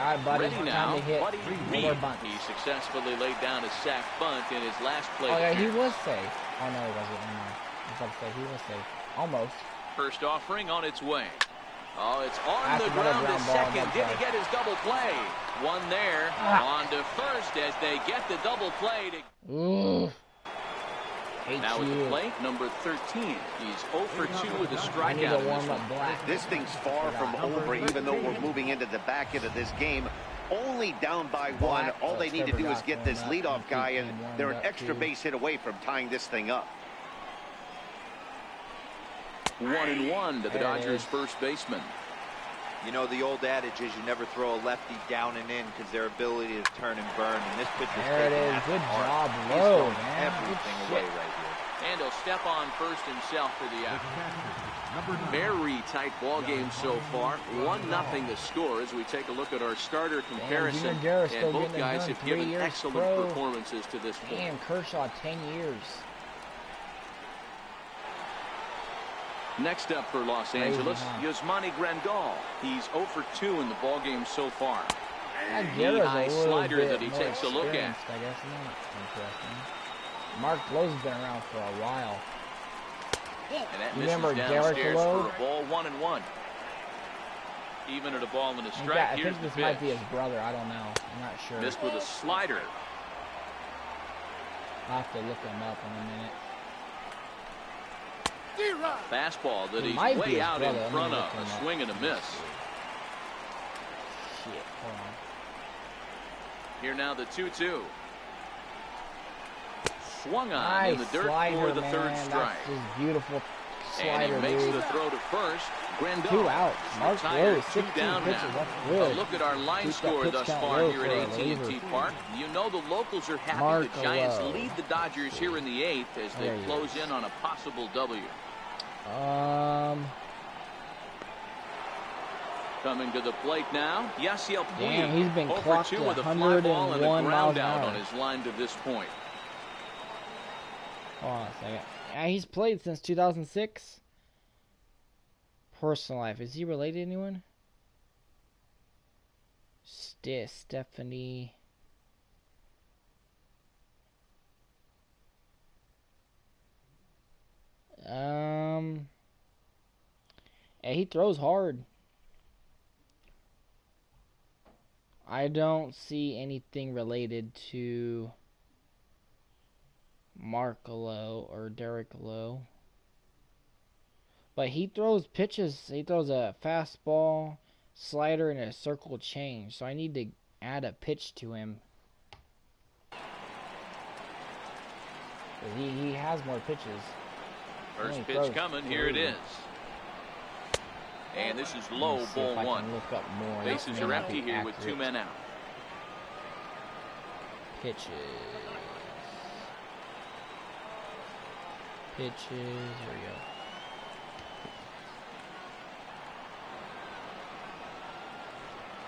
right, buddy. Ready now, Buddy Reed. He successfully laid down a sac bunt in his last play. Oh, yeah, he was safe. Oh, no, he wasn't. I was about to say he was safe. Almost. First offering on its way. Oh, it's on the ground to second. Did he get his double play? One there. On to first as they get the double play. Ooh. Now at the plate, number 13. He's 0 for 2 with a strikeout. This thing's far from over, even though we're moving into the back end of this game. Only down by one. All they need to do is get this leadoff guy, and they're an extra base hit away from tying this thing up. 1-1 to the Dodgers' first baseman. You know, the old adage is you never throw a lefty down and in because their ability to turn and burn. And this pitch is there it is. Good job, low, man. Everything away right here. And he'll step on first himself for the out. Very tight ball game so far. 1-0 the score as we take a look at our starter comparison. And both guys have given excellent performances to this point. Damn, Kershaw, 10 years. Next up for Los Angeles, Yasmani Grandal. He's 0 for 2 in the ballgame so far. High slider that he takes a look at. I guess not. Interesting. Mark Lowe's been around for a while. And that misses downstairs for a ball. 1-1. Even at a ball and a strike. I think this might be his brother. I don't know. I'm not sure. Missed with a slider. I'll have to look him up in a minute. Fastball that he's way out in front of. A swing and a miss. Shit, hold on. Here now the 2-2. Swung on in the dirt for the third strike. That's just beautiful slider, and he makes the throw to first. Grandal. 2 outs. Mark Lowe, 16 pitches. That's good. A look at our line score thus far here at AT&T Park. You know the locals are happy. The Giants lead the Dodgers here in the 8th as they close in on a possible W. Coming to the plate now, Yasiel Puig. Damn, he's been clocked to 101 miles an hour on his line to this point. Hold on a second. Yeah, he's played since 2006. Personal life. Is he related to anyone? Stephanie. Yeah, he throws hard. I don't see anything related to Mark Lowe or Derek Lowe. But he throws pitches. He throws a fastball, slider, and a circle change. So I need to add a pitch to him. He has more pitches. First pitch coming. Here it is. And this is low, ball one. Bases are empty here with 2 men out. Pitches. Here we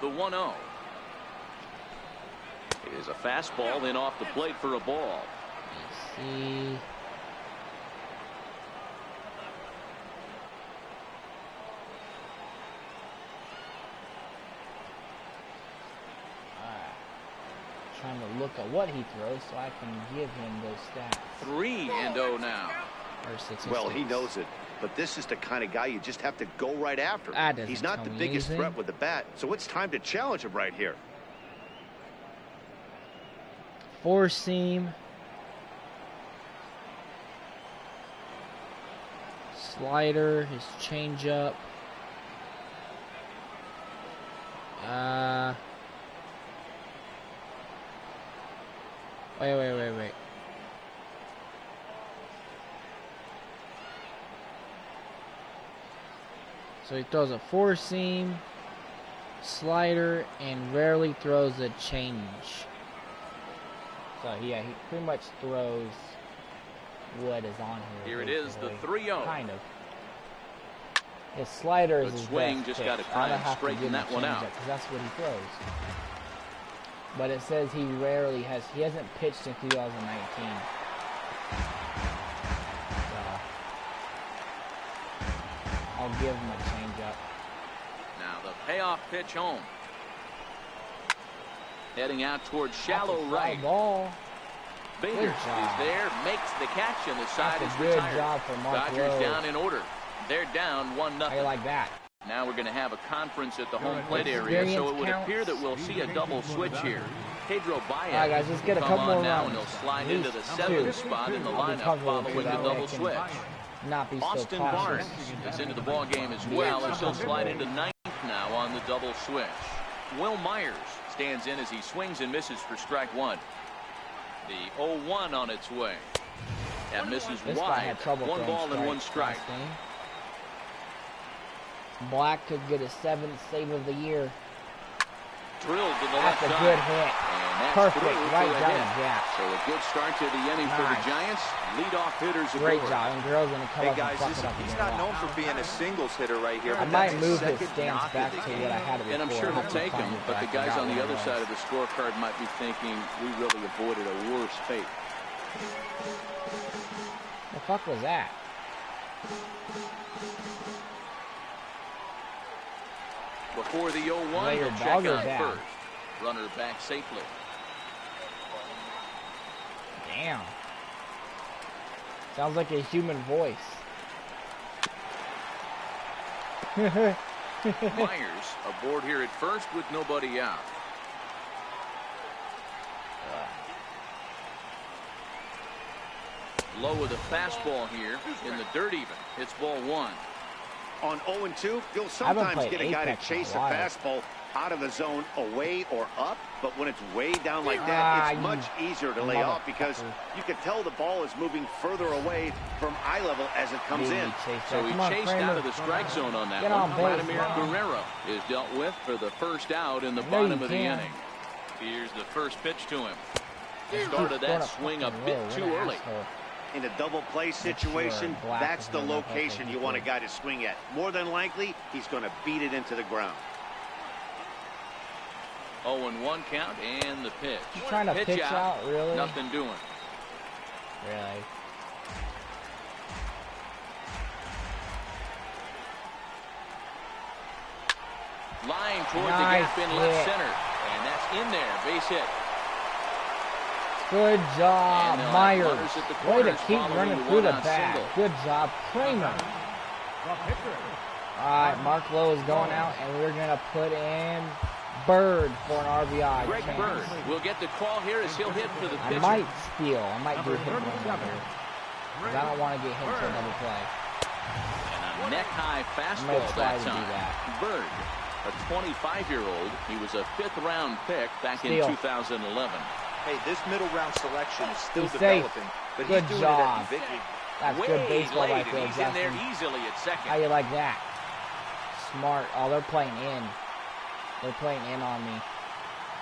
go. The 1-0. It is a fastball in off the plate for a ball. Let's see. Trying to look at what he throws so I can give him those stats. 3-0 now. Well, he knows it, but this is the kind of guy you just have to go right after. He's not the biggest threat with the bat, so it's time to challenge him right here. Four seam. Slider, his changeup. Wait. So he throws a four seam, slider, and rarely throws a change. So yeah, he pretty much throws what is on here. Here it is, the 3-0. Kind of. His slider is his swing, best just pitch. got to try and straighten that one out. Because that's what he throws. But it says he rarely has. He hasn't pitched in 2019. So I'll give him a changeup. Now the payoff pitch home. Heading out towards shallow right. Ball. Bader is there, makes the catch, and the side is good retired. Job for Mark Dodgers Rose. down in order. They're down 1-0. I like that. Now we're going to have a conference at the home plate area, so it would appear that we'll see a double switch here. Pedro Baez right, guys, let's get a couple more now, runs. and he'll slide into the 7th spot in the lineup following the double switch. Not be Austin so Barnes is into the ball game as well, as he'll slide into 9th now on the double switch. Will Myers stands in as he swings and misses for strike one. The 0-1 on its way. That misses wide. 1 ball and 1 strike. Black could get a 7th save of the year. Drilled to the left side. That's a good hit. Perfect. Right down the gap. So a good start to the inning for the Giants. Leadoff hitters aboard. Great job. And Girl's going to come up guys, and fuck it up he's again. not known for being a singles hitter right here. I might move his stance back to what I had it before. And I'm sure he'll take him, but the guys on the other side of the scorecard might be thinking we really avoided a worse fate. The fuck was that? Before the 0-1, he'll check on first. Runner back safely. Damn. Sounds like a human voice. Myers aboard here at first with nobody out. Low with a fastball here in the dirt even. It's ball 1. On 0-2, you'll sometimes get a guy to chase a fastball out of the zone away or up, but when it's way down like that, it's much easier to lay off because you can tell the ball is moving further away from eye level as it comes in. So he chased out of the strike zone on that one. Vladimir Guerrero is dealt with for the first out in the bottom of the inning. Here's the first pitch to him. Started that swing a bit too early. In a double play situation, that's the location you want a guy to swing at. More than likely, he's going to beat it into the ground. 0-1 count and the pitch. He's trying to pitch out, really? Nothing doing. Really? Line toward the gap in left center. And that's in there. Base hit. Good job, Myers. Way to keep running through the bag. Good job, Kramer. All right, Mark Lowe is going out, and we're going to put in Bird for an RBI. Greg Bird will get the call here as he'll hit for the pitcher. I might steal. I might do a hit and run here. Because I don't want to get hit for a double play. And a neck-high fastball that time. Bird, a 25-year-old. He was a 5th-round pick back in 2011. Hey, this middle round selection is still developing, but Good he's doing job. it at the That's good baseball right there, he's in there Justin. easily at second. How you like that? Smart. Oh, they're playing in. They're playing in on me.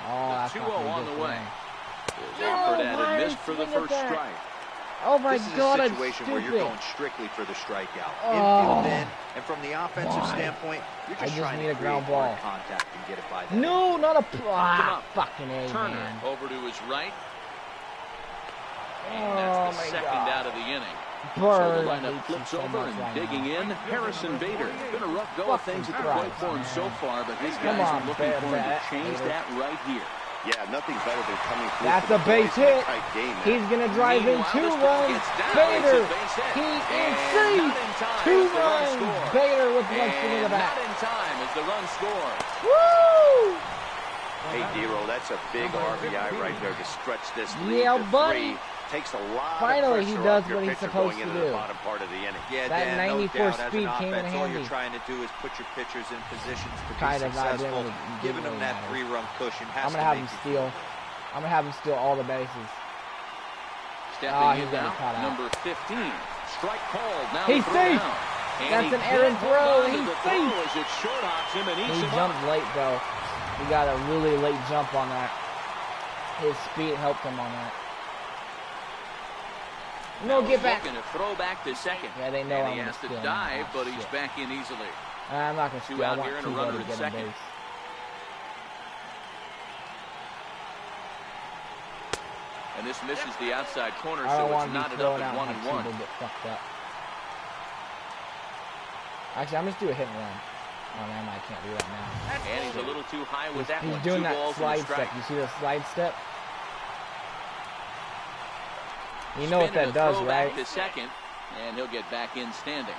Oh, that's 2-0 not pretty on good the way. for me. His effort at it missed for the first that. strike. Oh my This is God, a it's situation stupid. where you're going strictly for the strikeout. Oh. Infield in, and from the offensive Why? standpoint, you're I just just trying need to a ground create hard ball. contact and get it by that. No, not a up. fucking A, Turner man. over to his right. And Oh that's the my second God. out of the inning. Bird. So the I lineup hate flips you so over much and right digging now. in. Harrison Bader. Been a rough go of things at the Fucking plate for him Christ, so man. far, but his Come guys on, are looking for him to Bader. change that right here. Yeah, nothing better than coming through. That's for a the base boys in a hit. tight game, man. He's going to drive in Meanwhile, 2 this ball runs. gets down. Bader. It's a base hit. He is And safe. not in time 2 as the run runs. scores. Bader with 1 swing in the And back. not in time as the run scores. Woo! Hey, Dero, that's a big RBI right there to stretch this lead Yeah, to buddy. 3. Takes a lot Finally, of he pressure does off your what he's pitcher supposed going to into do. the bottom part of the inning. Yeah, That Dan, 94 no doubt, speed as an came in offense, all you're handy. trying to do is put your pitchers in positions to be Kind of not successful. really Giving them that matter. 3-run cushion has I'm to going to have make him you steal. I'm going to have him steal all the bases. Stepping he's in gonna now, cut out. number 15. Strike called. Now He's the throw safe. down. And That's he an errant can't throw. hold on to He's the safe. throw as it short hops him and eats He him jumped up. late, though. He got a really late jump on that. His speed helped him on that. No, Now get he's back. looking to throw back to second. Yeah, they know and I'm he gonna has to steal. dive, but Oh, he's shit. back in easily. I'm not going to Two steal. I out want here and a Tebow runner to at get a second. base. And this misses the outside corner, I don't so want it's to be knotted thrown up out at 1 and and have 1. Tebow get fucked up. Actually, I'm just do a hit and run. Oh man, I can't do that now. And he's a little too high with that He's one. doing 2 that balls and a slide strike. step. You see the slide step? You know what Spinning that a does, throw right? back to second, and he'll get back in standing.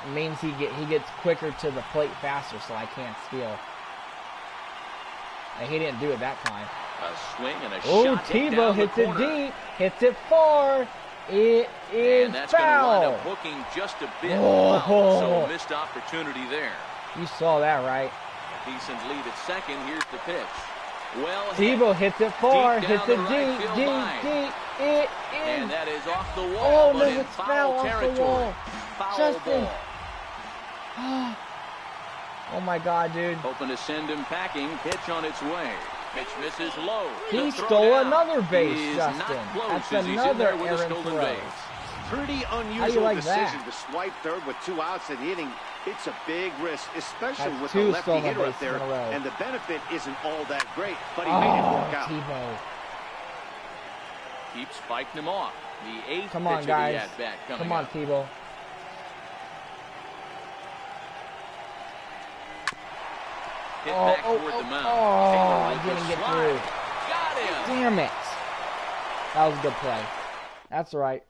It means he gets quicker to the plate faster, so I can't steal. And he didn't do it that time. A swing and a Oh, shot hit Tebow down the hits it corner. deep, hits it far. It is And that's going to wind foul. up hooking just a bit Oh. foul, so missed opportunity there. You saw that, right? Decent lead at second. Here's the pitch. Well, Tebow hits it far, deep hits down it the right deep, field deep, line. deep. It and is. that is off the wall, Oh, but no, in it's foul foul off the territory. wall. Foul Justin. ball. Oh my God, dude. Hoping to send him packing. Pitch on its way. Pitch misses low. He The throw stole down. another base, He is Justin. not close That's as he's in another there with a errant stolen throw. base. Pretty How you unusual like decision that? to swipe third with 2 outs in the inning. It's a big risk, especially That's with 2 the lefty stolen hitter up bases there. in a row. And the benefit isn't all that great, but he made it work out. Tebow. Keeps fighting him off. The 8th Come on, pitch guys. of the at-bat coming Come on, up. Tebow. Hit back toward the mound. Taylor I with didn't the get slide. through. Got him. Damn it. That was a good play. That's right.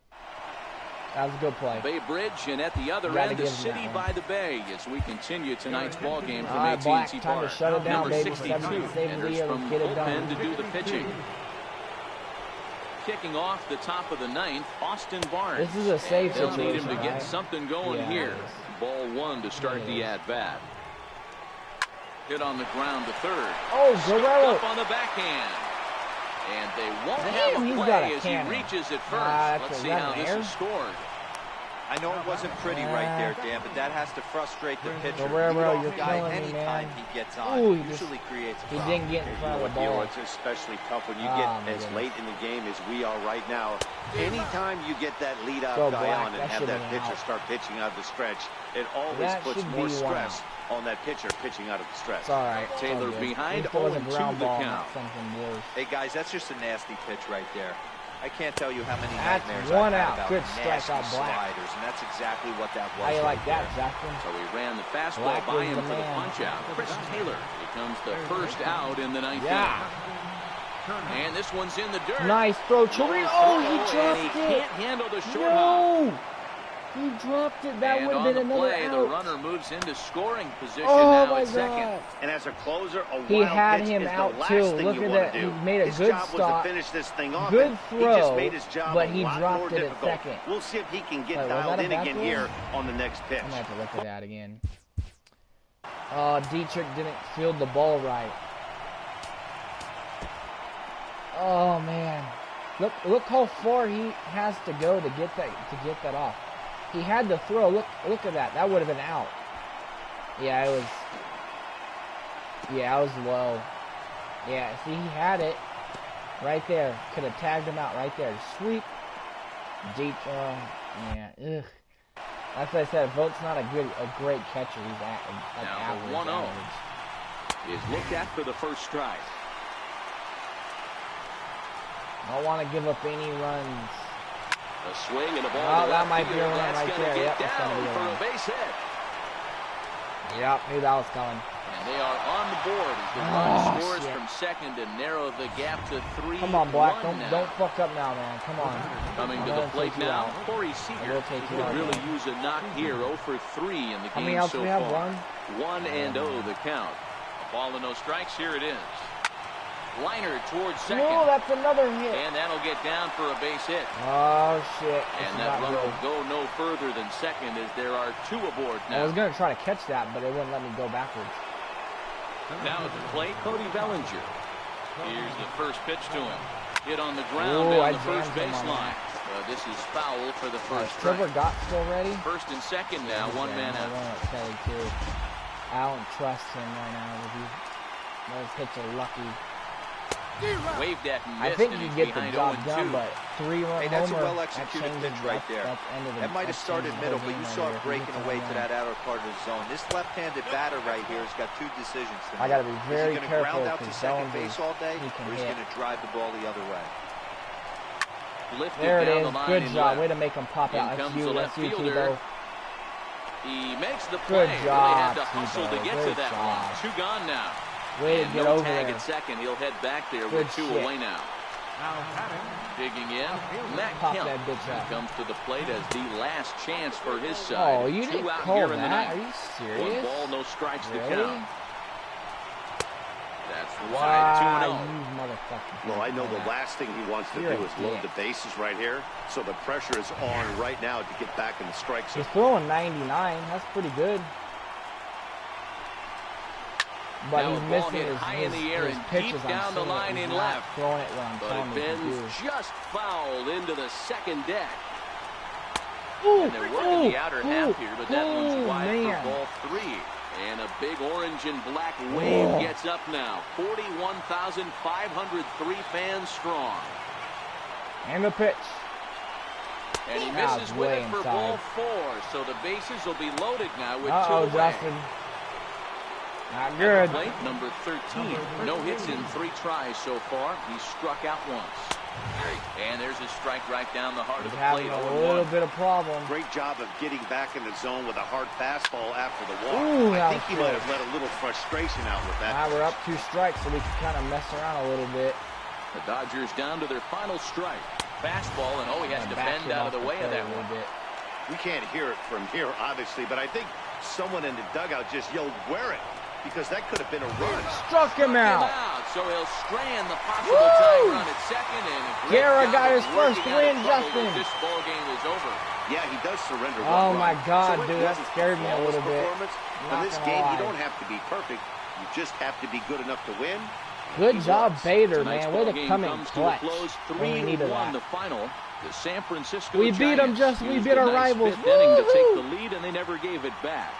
That was a good play. Bay Bridge, and at the other Gotta end, the give him city that by the bay as we continue tonight's ball game from All right, Black, AT&T time to Park. shut it down, Number baby. 62 Save the enters year. from Let's get it bullpen done. to do the pitching. Kicking off the top of the 9th, Austin Barnes. This is a safe And they'll need him situation, to get right? something going Yeah, here. it is. Ball 1 to start It the is. at-bat. Hit on the ground to third. Oh, Guerrero. Up on the backhand. And they won't Damn, have a he's play got a as cannon. he reaches at first. That's Let's a see how red this air. is scored. I know it wasn't pretty right there, Dan, but that has to frustrate the pitcher. Guerrero, Leadoff you're guy, killing me, anytime man. he gets on, Ooh, he just- usually creates a He problem. didn't get in front of the What deal? ball. It's especially tough when you Oh, get my as goodness. late in the game as we are right now. Anytime you get that leadoff Go guy Black. on and That have should've that been pitcher out. start pitching out of the stretch, it always That puts should more be one stress on that pitcher pitching out of the stretch. It's all right. It's Taylor all good. behind, If it was a 0-2 ground the ball, count. not something worse. Hey, guys, that's just a nasty pitch right there. I can't tell you how many That's nightmares one I've had out. about Good nasty strikeout, Black. sliders, and that's exactly what that was. How you right like that, there. Justin? So he ran the fastball Black by was him the for the man. punch-out. Chris Taylor becomes the first out in the 9th Yeah. inning. And this one's in the dirt. Nice throw, Chirino. Oh, he And he dropped it. can't handle the short hop. No. He dropped it. That And would have on been the another play, the out. runner moves into scoring position Oh now my at second. God. And as a closer, a He wild had pitch him is out the last too. thing Look you at want that. to He do. made a His good job was stop. to finish this thing off. Good and throw, he just made his job but a he lot dropped more it at difficult. second. We'll see if he can get Wait, was dialed that a in again backward? here on the next pitch. I'm going to have to look at that again. Dietrich didn't field the ball right. Oh man, look how far he has to go to get that off. He had to throw. Look at that. That would have been out. Yeah, it was. Yeah, it was low. Yeah, see, he had it right there. Could have tagged him out right there. Sweep. Deep. Yeah. Ugh. That's what I said. Vogt's not a great catcher. He's like now average. The 1-0 is looked at for the first strike. Don't want to give up any runs. A swing and a ball. Oh, that might be a run right there. Yep, that's going to be a base hit. Yep, knew that was coming. And they are on the board as the run scores from second to narrow the gap to 3. Come on, Black. Don't fuck up now, man. Come on. Coming to the plate now, Corey Seager could really use a knock here. 0 for 3 in the game so far. How many outs do we have? 1-0 the count. A ball and no strikes. Here it is. Liner towards second. Oh, that's another hit. And that'll get down for a base hit. Oh, shit. And that run will go no further than second as there are 2 aboard now. I was going to try to catch that, but it wouldn't let me go backwards. Now at the plate, Cody Bellinger. Here's the first pitch to him. Hit on the ground down the first baseline. This is foul for the first strike. Trevor Gott still ready? First and second now, one man out. Kelly too. I don't trust him right now. Those hits are lucky. Waved at and missed. I think you get the job done, but 3-run that's homer, a well-executed pitch right there. That might have started middle, but you saw it breaking away to that outer part of the zone. This left-handed batter right here has got 2 decisions to make. I got to be very careful. Is he going to ground out to second base all day, or is he going to drive the ball the other way? There it is. Good job. Way to make him pop out. That's you, Tebow. He makes the Good play. job, really had to hustle to get to that one. 2 gone now. Way to get over tag there. at second. He'll head back there with 2 away now. Digging in, Matt Kemp comes to the plate as the last chance for his side. Oh, you didn't call that? Are you serious? 1 ball, no strikes to count. That's wide 2-0. You motherfucker. Well, I know the last thing he wants to do is load the bases right here, so the pressure is on right now to get back in the strike zone. He's throwing 99. That's pretty good. But now he's missing his, high in the air and deep down the line in left. Throwing it wrong. But it bends just foul into the second deck. Ooh, and they're working the outer half here, but that one's wide for ball 3. And a big orange and black wave gets up now. 41,503 fans strong. And the pitch. And he misses with it for ball 4. So the bases will be loaded now with 2 away. Justin. Not good. Plate number 13. No hits in 3 tries so far. He struck out once. And there's a strike right down the heart of the plate. A little bit of problem. Great job of getting back in the zone with a hard fastball after the walk. Ooh, I think he might have let a little frustration out with that. Now we're up 2 strikes, so we can kind of mess around a little bit. The Dodgers down to their final strike. Fastball, and he has to bend out of the way of that one. We can't hear it from here, obviously, but I think someone in the dugout just yelled, "Wear it," because that could have been a run. Struck him out. So he'll strand the possible tying run at second. And Guerra got his first win, Justin. This ball game is over. Yeah, he does surrender. Oh my God, dude, that scared me a little bit. In this game, you don't have to be perfect. You just have to be good enough to win. Good job, Bader, man. Way to come in clutch. 3-1 the final. The San Francisco we beat them, Justin. We beat our rivals. To take the lead, and they never gave it back.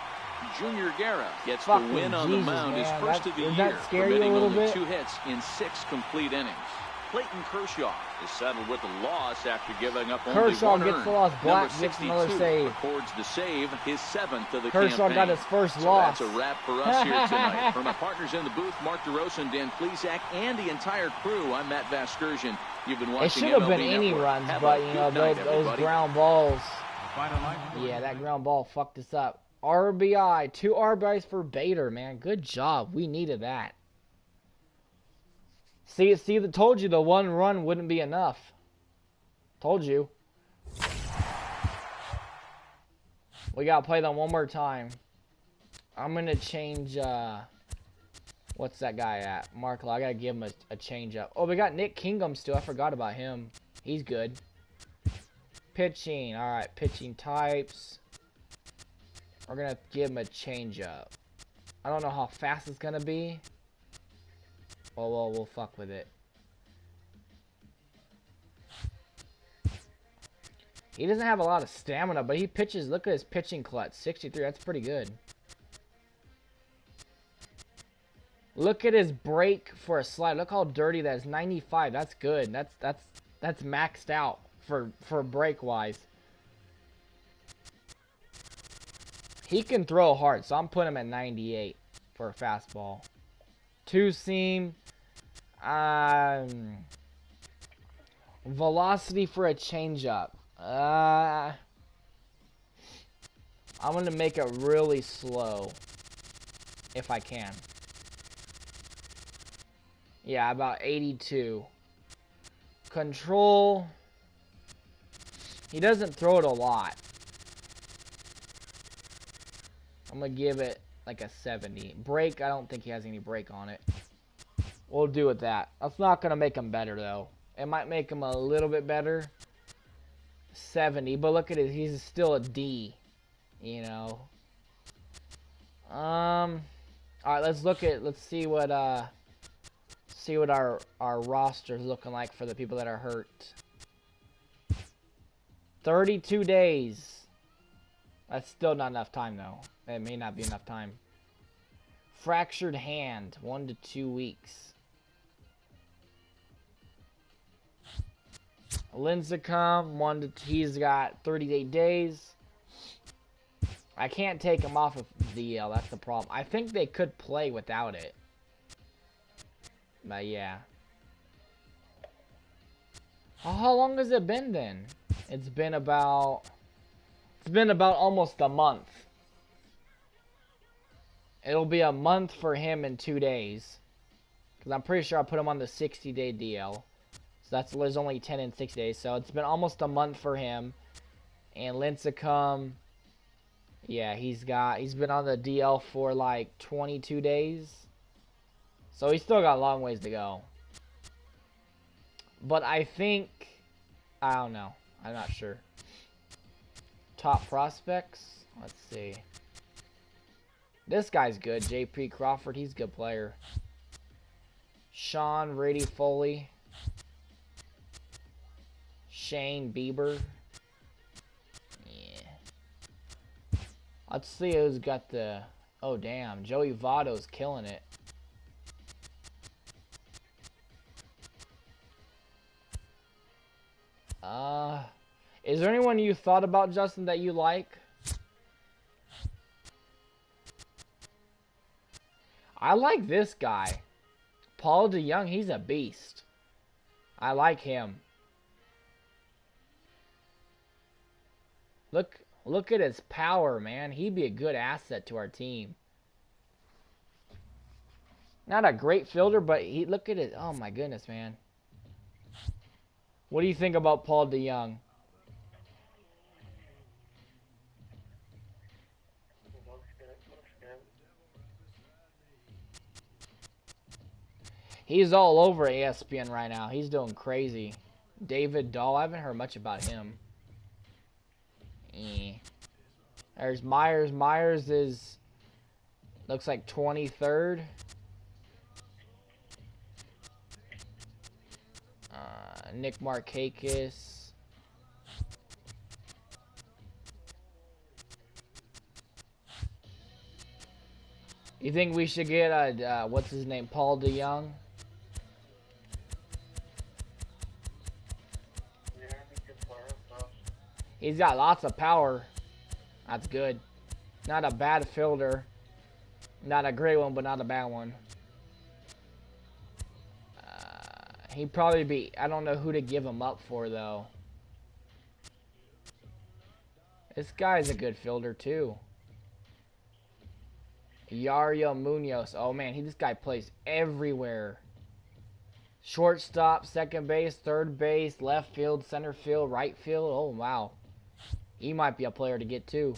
Junior Guerra gets the win on the mound, his first of the year, permitting only 2 hits in 6 complete innings. Clayton Kershaw is settled with a loss after giving up only 1 earned. Gets the loss. Black gets another save. Records the save, his 7th of the Kershaw campaign. got his first loss. That's a wrap for us here tonight. For my partners in the booth, Mark DeRosa and Dan Plesac, and the entire crew, I'm Matt Vasgersian. You've been watching. It should have been any runs, but you know those ground balls. Yeah, that ground ball fucked us up. RBI, 2 RBIs for Bader, man. Good job. We needed that. See, told you the 1 run wouldn't be enough. Told you. We gotta play them one more time. I'm gonna change. What's that guy at? Markle. I gotta give him a change up. Oh, we got Nick Kingham still. I forgot about him. He's good. Pitching. All right, pitching types. We're gonna give him a change up. I don't know how fast it's gonna be. Oh well, we'll fuck with it. He doesn't have a lot of stamina, but he pitches. Look at his pitching clutch, 63. That's pretty good. Look at his break for a slide. Look how dirty that is. 95. That's good. That's maxed out for break wise. He can throw hard, so I'm putting him at 98 for a fastball. Two seam. Velocity for a changeup. I'm gonna make it really slow if I can. Yeah, about 82. Control. He doesn't throw it a lot. I'm gonna give it like a 70. Break, I don't think he has any break on it. We'll do with that. That's not gonna make him better though. It might make him a little bit better. 70, but look at it, he's still a D. You know. Alright, let's see what our roster's looking like for the people that are hurt. 32 days. That's still not enough time though. It may not be enough time. Fractured hand, 1 to 2 weeks. Lincecum, he's got 38 days. I can't take him off of DL, that's the problem. I think they could play without it. But yeah. How long has it been then? It's been about almost a month. It'll be a month for him in 2 days. Because I'm pretty sure I put him on the 60-day DL. So there's only 10 in 6 days. So it's been almost a month for him. And Lincecum, yeah, he's been on the DL for like 22 days. So he's still got a long ways to go. But I think, I don't know. I'm not sure. Top prospects. Let's see. This guy's good. J.P. Crawford. He's a good player. Sean Brady Foley. Shane Bieber. Yeah. Let's see who's got the... Oh, damn. Joey Votto's killing it. Is there anyone you thought about, Justin, that you like? I like this guy. Paul DeYoung, he's a beast. I like him. Look at his power, man. He'd be a good asset to our team. Not a great fielder, but look at it. Oh my goodness, man. What do you think about Paul DeYoung? He's all over ESPN right now. He's doing crazy. David Dahl, I haven't heard much about him. There's Myers. Myers is, looks like 23rd. Nick Markakis. You think we should get what's his name, Paul DeYoung? He's got lots of power. That's good. Not a bad fielder. Not a great one, but not a bad one. He'd probably be... I don't know who to give him up for, though. This guy's a good fielder, too. Yario Munoz. Oh, man. This guy plays everywhere. Shortstop, second base, third base, left field, center field, right field. Oh, wow. He might be a player to get, too.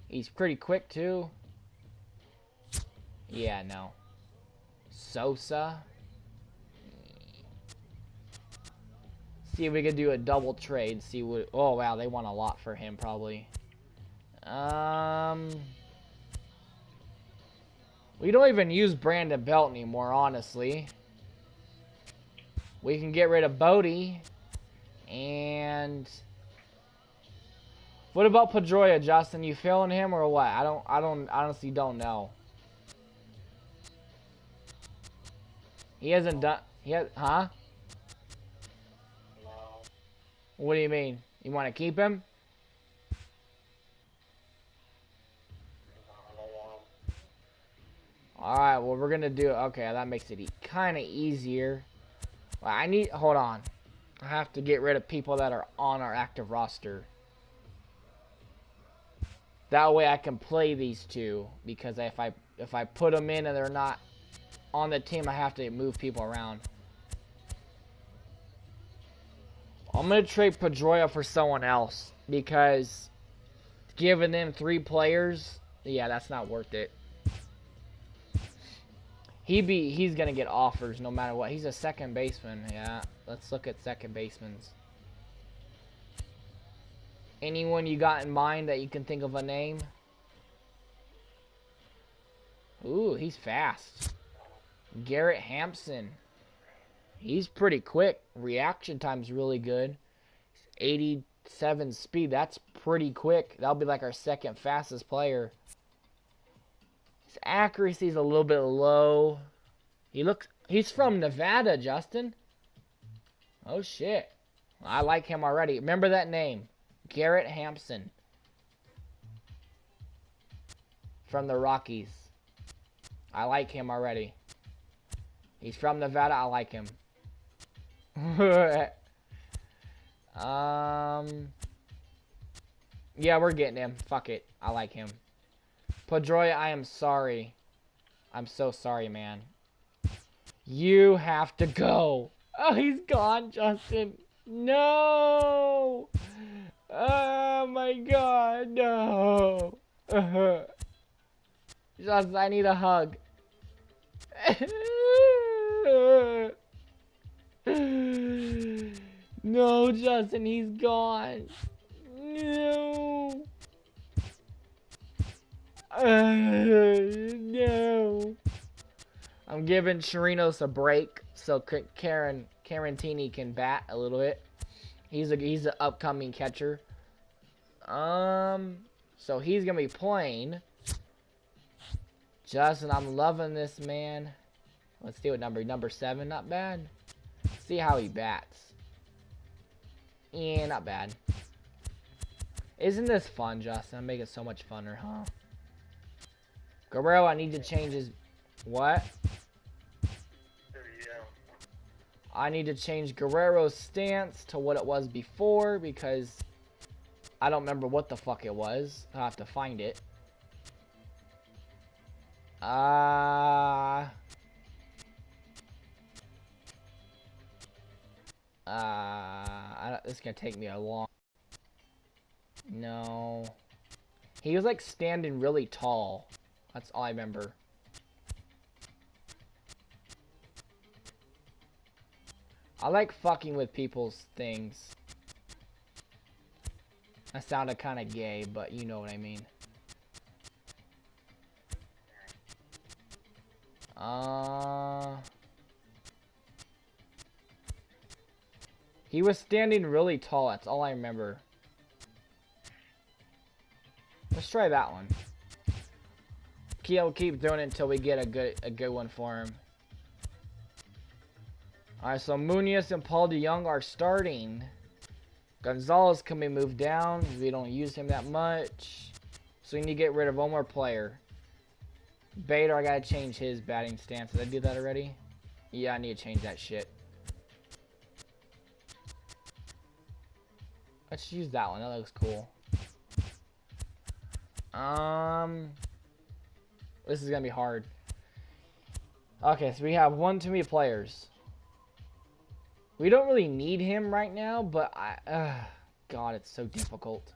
He's pretty quick, too. Yeah, no. Sosa. See if we can do a double trade. See what... Oh, wow. They want a lot for him, probably. We don't even use Brandon Belt anymore, honestly. We can get rid of Bodie. And what about Pedroia, Justin? You feeling him or what? I honestly don't know. He hasn't done. Huh? No. What do you mean? You want to keep him? Alright, well, we're gonna do. Okay, that makes it kind of easier. Well, hold on. I have to get rid of people that are on our active roster. That way I can play these two. Because if I put them in and they're not on the team, I have to move people around. I'm going to trade Pedroia for someone else. Because giving them 3 players, yeah, that's not worth it. He's going to get offers no matter what. He's a second baseman. Yeah, let's look at second basemen. Anyone you got in mind that you can think of a name? Ooh, he's fast. Garrett Hampson. He's pretty quick. Reaction time's really good. 87 speed. That's pretty quick. That'll be like our second fastest player. His accuracy's a little bit low. He's from Nevada, Justin. Oh shit. I like him already. Remember that name. Garrett Hampson. From the Rockies. I like him already. He's from Nevada. I like him. Yeah, we're getting him. Fuck it. I like him. Pedroia, I am sorry. I'm so sorry, man. You have to go. Oh, he's gone, Justin. No. Oh, my God. No. Justin, I need a hug. No, Justin, he's gone. No. No. I'm giving Chirinos a break so Carantini can bat a little bit. He's an upcoming catcher. So he's gonna be playing. Justin, I'm loving this, man. Let's see what number 7. Not bad. Let's see how he bats. Yeah, not bad. Isn't this fun, Justin? I'm making it so much funner, huh? Guerrero, I need to change his... What? I need to change Guerrero's stance to what it was before because I don't remember what the fuck it was. I'll have to find it. This is gonna take me a long... No. He was like standing really tall. That's all I remember. I like fucking with people's things. That sounded kind of gay, but you know what I mean. He was standing really tall. That's all I remember. Let's try that one. I'll keep doing it until we get a good one for him. Alright, so Munoz and Paul DeJong are starting. Gonzalez can be moved down because we don't use him that much. So we need to get rid of one more player. Bader, I gotta change his batting stance. Did I do that already? Yeah, I need to change that shit. Let's use that one. That looks cool. This is gonna be hard. Okay, so we have one too many players. We don't really need him right now, but God, it's so difficult.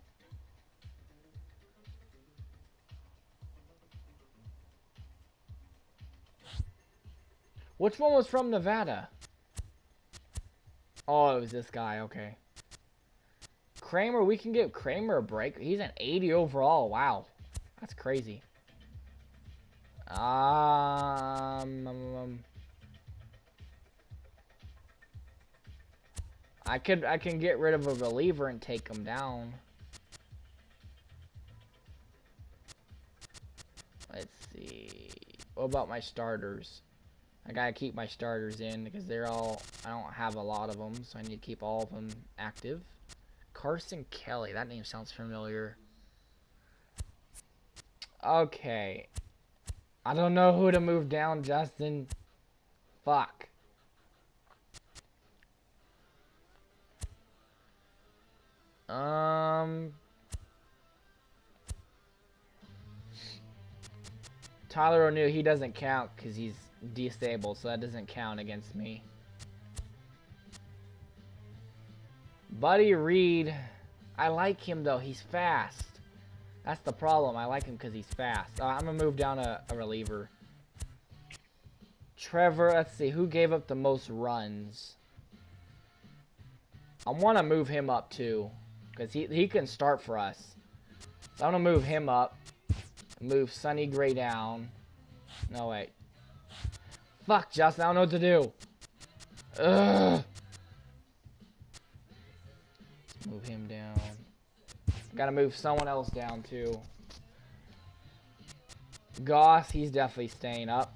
Which one was from Nevada? Oh, it was this guy. Okay. Kramer, we can give Kramer a break. He's an 80 overall. Wow. That's crazy. I I can get rid of a reliever and take him down. Let's see. What about my starters? I gotta keep my starters in because they're all, I don't have a lot of them, so I need to keep all of them active. Carson Kelly, that name sounds familiar. Okay. I don't know who to move down, Justin. Fuck. Tyler O'Neill, he doesn't count because he's disabled, so that doesn't count against me. Buddy Reed, I like him though, he's fast. That's the problem, I like him because he's fast. I'm going to move down a reliever. Trevor, let's see, who gave up the most runs? I want to move him up too, because he can start for us. So I'm going to move him up. Move Sonny Gray down. No, wait. Fuck, Justin, I don't know what to do. Ugh. Move him down. Gotta move someone else down, too. Goss, he's definitely staying up.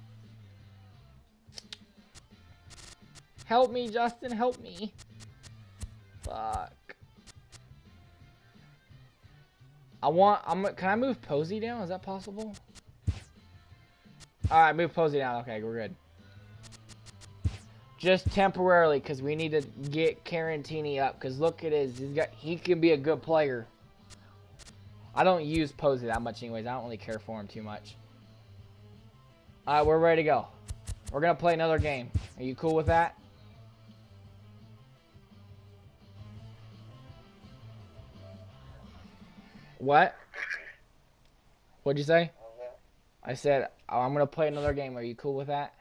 Help me, Justin, help me. Fuck. Can I move Posey down? Is that possible? Alright, move Posey down. Okay, we're good. Just temporarily, because we need to get Carantini up. Because look at he can be a good player. I don't use Posey that much anyways. I don't really care for him too much. Alright, we're ready to go. We're going to play another game. Are you cool with that? What? What'd you say? I said, I'm going to play another game. Are you cool with that?